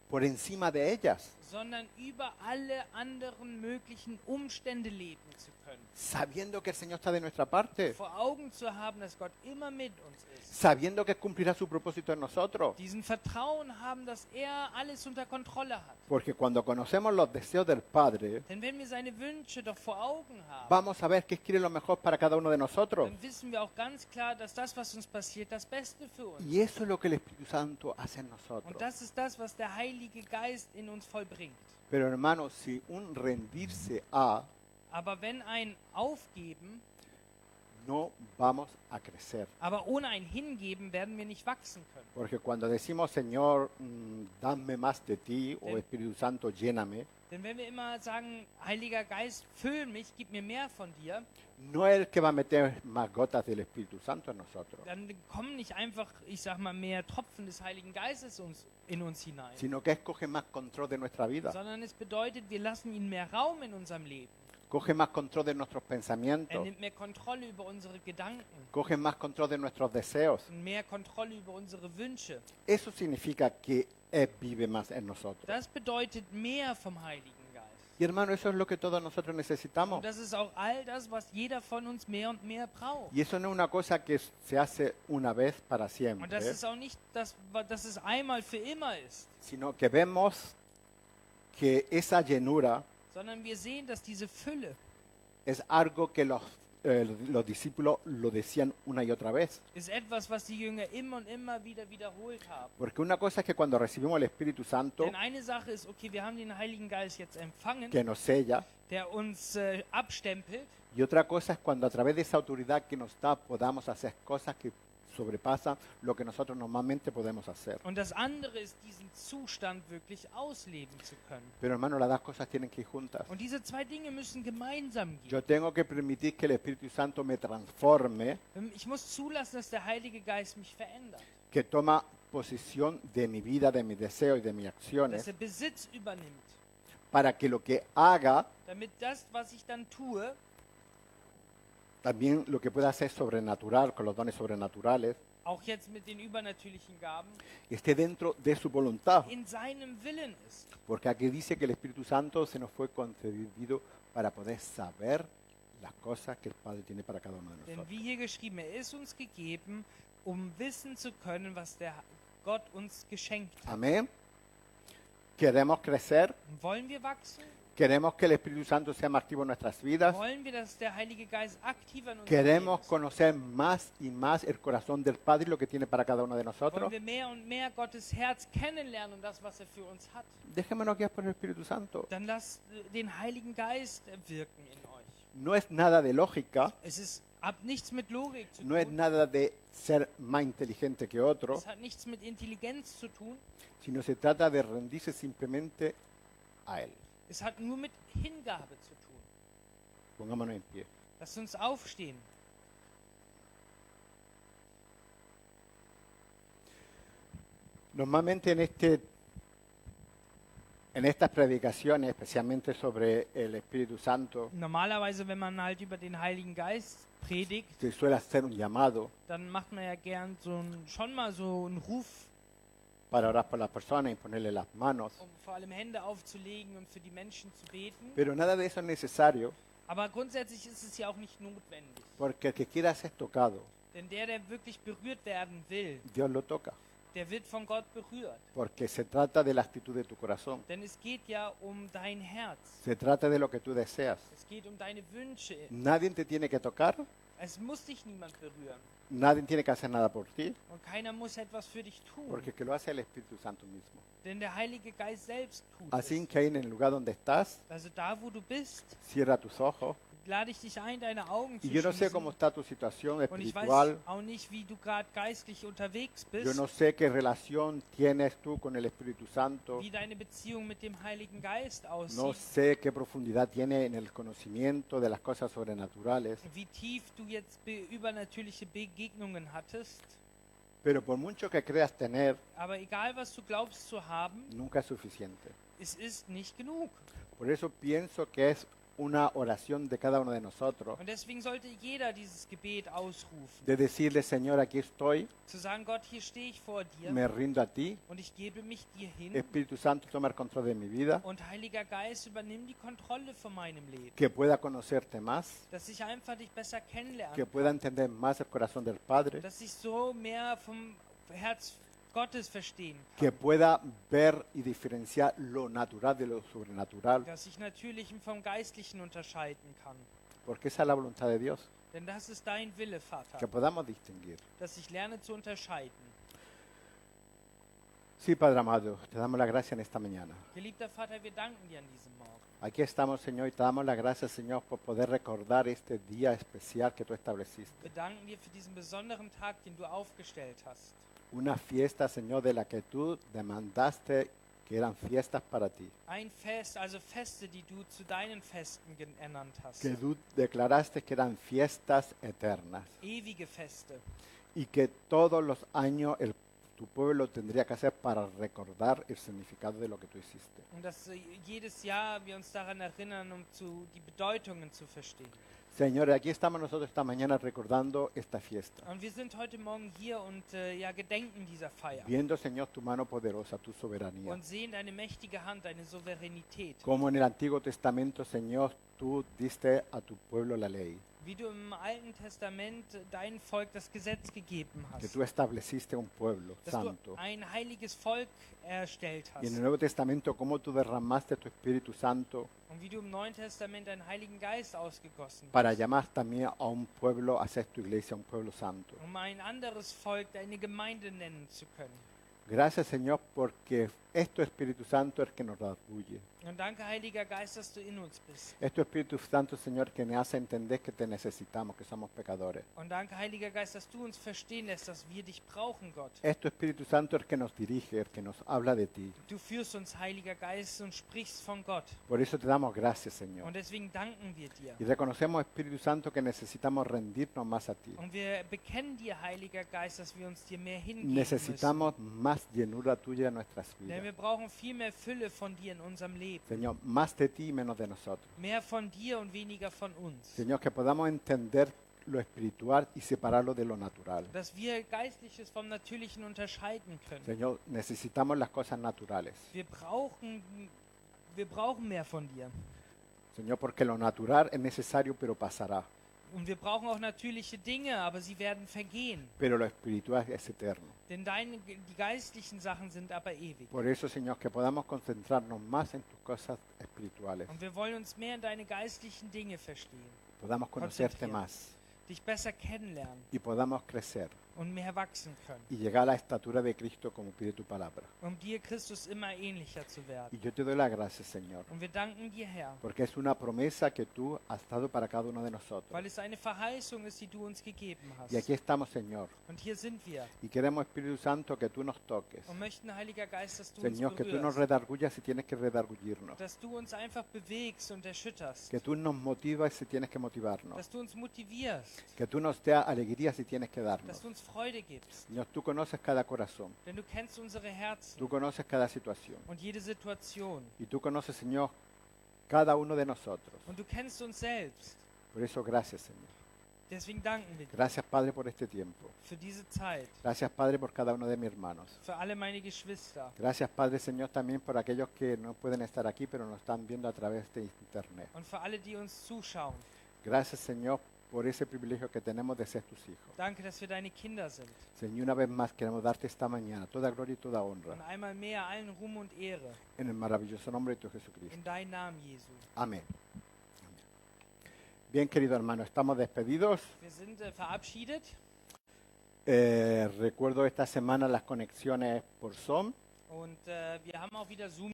por encima de ellas, sondern über alle anderen möglichen Umstände leben zu können. sabiendo que el Señor está de nuestra parte, Vor Augen zu haben, dass Gott immer mit uns ist. sabiendo que cumplirá su propósito en nosotros. Diesen Vertrauen haben, dass er alles unter Kontrolle hat. Porque cuando conocemos los deseos del Padre, Denn wenn wir seine Wünsche doch vor Augen haben, vamos a ver que quiere lo mejor para cada uno de nosotros. dann wissen wir auch ganz klar, dass das, was uns passiert, das Beste für uns ist. Y eso es lo que el Espíritu Santo hace en Und nosotros. das ist das, was der Heilige Geist in uns vollbringt. Pero hermanos, si un rendirse a, Aber wenn ein Aufgeben, no vamos a crecer. aber ohne ein Hingeben, werden wir nicht wachsen können. Porque cuando decimos, Señor, dame más de ti, o Sí. Espíritu Santo, lléname, Denn wenn wir immer sagen, Heiliger Geist, füll mich, gib mir mehr von dir, no es el que va a meter más gotas del Espíritu Santo en nosotros, dann kommen nicht einfach, ich sag mal, mehr Tropfen des Heiligen Geistes in uns hinein. sino que coge más control de nuestra vida, Sondern es bedeutet, wir lassen ihn mehr Raum in unserem Leben. coge más control de nuestros Er pensamientos, nimmt mehr Kontrolle über unsere Gedanken, coge más control de nuestros deseos. mehr Kontrolle über unsere Wünsche. Eso significa que Él vive más en nosotros. Das bedeutet mehr vom Heiligen Geist. Y hermano, eso es lo que todos nosotros necesitamos. Und das ist auch all das, was jeder von uns mehr und mehr braucht. Y eso no es una cosa que se hace una vez para Und das siempre, ist auch nicht, dass es einmal für immer ist, sino que vemos que esa llenura sondern wir sehen, dass diese Fülle es algo que los los discípulos lo decían una y otra vez. ist etwas, was die Jünger immer und immer wieder wiederholt haben. Porque una cosa es que cuando recibimos el Espíritu Santo, Denn eine Sache ist, okay, wir haben den Heiligen Geist jetzt empfangen, que nos sella, der uns abstempelt. y otra cosa es cuando a través de esa autoridad que nos da podamos hacer cosas que sobrepasan lo que nosotros normalmente podemos hacer. Und das andere ist, diesen Zustand wirklich ausleben zu können. Pero hermano, las dos cosas tienen que ir juntas. Und diese zwei Dinge müssen gemeinsam gehen. Yo tengo que permitir que el Espíritu Santo me transforme, Ich muss zulassen, dass der Heilige Geist mich verändert. que toma posesión de mi vida, de mis deseos y de mis Dass acciones, Besitz übernimmt. para que lo que haga, Damit das, was ich dann tue, también lo que pueda hacer sobrenatural, con los dones sobrenaturales, auch jetzt mit den übernatürlichen Gaben, esté dentro de su voluntad. in seinem Willen ist. Porque aquí dice que el Espíritu Santo se nos fue concedido para poder saber las cosas que el Padre tiene para cada uno de Denn nosotros. wie hier geschrieben, ist uns gegeben, wissen zu können, was der Gott uns geschenkt hat. Amén. Queremos crecer, Wollen wir wachsen? queremos que el Espíritu Santo sea más activo en nuestras vidas, Wollen wir, dass der Heilige Geist aktiver in unserem queremos Leben ist? conocer más y más el corazón del Padre y lo que tiene para cada uno de Wollen nosotros. wir mehr und mehr Gottes Herz kennenlernen und das, was er für uns hat? Dejémonos guiar por el Espíritu Santo. Dann lasst den Heiligen Geist wirken in euch. No es nada de lógica, Es ist, hat nichts mit Logik zu no es tun. nada de ser más inteligente que otro, Es hat nichts mit Intelligenz zu tun. sino se trata de rendirse simplemente a Él. Es hat nur mit Hingabe zu tun. Pongámonos en pie. Lasst uns aufstehen. Normalmente en estas predicaciones, especialmente sobre el Espíritu Santo, Normalerweise, wenn man halt über den Heiligen Geist predigt, se suele hacer un llamado dann macht man ja gern schon mal so einen Ruf, para orar por las personas y ponerle las manos. vor allem Hände aufzulegen und für die Menschen zu beten. Pero nada de eso es necesario, Aber grundsätzlich ist es ja auch nicht notwendig. porque el que quiera ser tocado, Denn der wirklich berührt werden will, Dios lo toca. der wird von Gott berührt. Porque se trata de la actitud de tu corazón. Denn es geht ja um dein Herz. Se trata de lo que tú deseas. Es geht um deine Wünsche. Nadie te tiene que tocar, Es muss dich niemand berühren. nadie tiene que hacer nada por ti, Und keiner muss etwas für dich tun. porque el que lo hace es el Espíritu Santo mismo. Denn der Heilige Geist selbst tut Así es. que ahí en el lugar donde estás, Also da, wo du bist, cierra tus ojos. lade ich dich ein, deine Augen zu Y yo no sé schließen. cómo está tu situación Und ich weiß espiritual. auch nicht, wie du gerade geistlich unterwegs Yo bist, no sé qué relación tienes tú con el Espíritu Santo. wie deine Beziehung mit dem Heiligen Geist No aussieht, sé qué profundidad tiene en el conocimiento de las cosas sobrenaturales. wie tief du jetzt übernatürliche Begegnungen hattest. Pero por mucho que creas tener, Aber egal, was du glaubst zu haben, nunca es suficiente. es ist nicht genug. Por eso pienso que es una oración de cada uno de nosotros, Und deswegen sollte jeder dieses Gebet ausrufen. de decirle, Señor, aquí estoy, Zu sagen, Gott, hier stehe ich vor dir me rindo a ti. und ich gebe mich dir hin. Espíritu Santo, toma el control de mi vida, Und Heiliger Geist, übernimm die Kontrolle von meinem Leben. que pueda conocerte más, Dass ich einfach dich besser kennenlerne. que pueda entender más el corazón del Padre, Dass ich so mehr vom Herz Gottes verstehen que kann. pueda ver y diferenciar lo natural de lo sobrenatural, Dass ich Natürlichen vom Geistlichen unterscheiden kann. porque esa es la voluntad de Dios, Denn das ist dein Wille, que Vater. podamos distinguir. Dass ich lerne zu unterscheiden. Sí, Padre amado, te damos la gracia en esta mañana. Geliebter Vater, wir danken dir an diesem Morgen. Aquí estamos, Señor, y te damos las gracias, Señor, por poder recordar este día especial que tú estableciste. Wir danken dir für diesen besonderen Tag, den du aufgestellt hast. Una fiesta, Señor, de la que tú demandaste que eran fiestas para ti. Ein Fest, also Feste, die du zu deinen Festen ernannt hast. Que tú declaraste que eran fiestas eternas. Ewige Feste. Y que todos los años tu pueblo tendría que hacer para recordar el significado de lo que tú hiciste. Und dass jedes Jahr wir uns daran erinnern, die Bedeutungen zu verstehen. Señor, aquí estamos nosotros esta mañana recordando esta fiesta. Und wir sind heute Morgen hier und gedenken dieser Feier. Viendo, Señor, tu mano poderosa, tu soberanía. Und sehen deine mächtige Hand, deine Souveränität. Como en el Antiguo Testamento, Señor, tú diste a tu pueblo la ley. wie du im Alten Testament dein Volk das Gesetz gegeben que hast, tú estableciste un pueblo dass du santo. ein heiliges Volk erstellt Y en el hast Nuevo Testamento, cómo tú derramaste tu Espíritu Santo und wie du im Neuen Testament deinen Heiligen Geist ausgegossen para hast, llamar también a un pueblo, a hacer tu iglesia un pueblo santo. um ein anderes Volk deine Gemeinde nennen zu können. Gracias, Señor, porque es tu Espíritu Santo el que nos redarguye. Und danke, Heiliger Geist, dass du in uns bist. Es tu Espíritu Santo, Señor, que nos hace entender que te necesitamos, que somos pecadores. Und danke, Heiliger Geist, dass du uns verstehen lässt, dass wir dich brauchen, Gott. Es tu Espíritu Santo el que nos dirige, el que nos habla de ti. Du führst uns, Heiliger Geist, und sprichst von Gott. Por eso te damos gracias, Señor. Und deswegen danken wir dir. Y reconocemos, Espíritu Santo, que necesitamos rendirnos más a ti. Und wir bekennen dir, Heiliger Geist, dass wir uns dir mehr hingeben müssen. Necesitamos más llenura tuya en nuestras Denn vidas. wir brauchen viel mehr Fülle von dir in unserem Leben. Señor, más de ti y menos de nosotros. Mehr von dir und weniger von uns. Señor, que podamos entender lo espiritual y separarlo de lo natural. Dass wir Geistliches vom Natürlichen unterscheiden können. Señor, necesitamos las cosas naturales. Wir brauchen mehr von dir. Señor, porque lo natural es necesario, pero pasará. Und wir brauchen auch natürliche Dinge, aber sie werden vergehen. Pero lo espiritual es eterno. Denn die geistlichen Sachen sind aber ewig. Por eso, Señor, que podamos concentrarnos más en tus cosas espirituales. Und wir wollen uns mehr in deine geistlichen Dinge verstehen. Podamos conocerte Konzentrieren. más Dich besser kennenlernen y podamos crecer und mehr wachsen können. y llegar a la estatura de Cristo como pide tu palabra. Um dir, Christus, immer ähnlicher zu werden. Y yo te doy las gracias, Señor, Und wir danken dir, Herr, porque es una promesa que tú has dado para cada uno de nosotros. weil es eine Verheißung ist, die du uns gegeben hast. Y aquí estamos, Señor, Und hier sind wir y queremos, Espíritu Santo, que tú nos toques. und möchten, Heiliger Geist, dass du Señor, uns que tú nos berührst. redargullas si tienes que redargullirnos. Dass du uns einfach bewegst und erschütterst. Que tú nos motivas si tienes que motivarnos. Dass du uns motivierst. Que tú nos des alegría si tienes que Dass darnos. du uns Freude gibst. Señor, tú conoces cada corazón. Denn du kennst unsere Herzen Tú conoces cada situación. und jede Situation. Y tú conoces, Señor, cada uno de nosotros. Und du kennst uns selbst. Por eso, gracias, Señor. Deswegen danken wir dir Gracias, Padre, por este tiempo. für diese Zeit. Gracias, Padre, por cada uno de mis hermanos. Für alle meine Geschwister. Gracias, Padre, Señor, también por aquellos que no pueden estar aquí, pero nos están viendo a través de internet. Und für alle, die uns zuschauen. Gracias, Señor, por ese privilegio que tenemos de ser tus hijos. Danke, dass wir deine Kinder sind. Señor, una vez más queremos darte esta mañana toda gloria y toda honra. Und einmal mehr allen Ruhm und Ehre. En el maravilloso nombre de tu Jesucristo. In deinem Namen, Jesu. Amén. Bien, querido hermano, estamos despedidos. Wir sind verabschiedet. Recuerdo esta semana las conexiones por Zoom. Und wir haben auch wieder Zoom.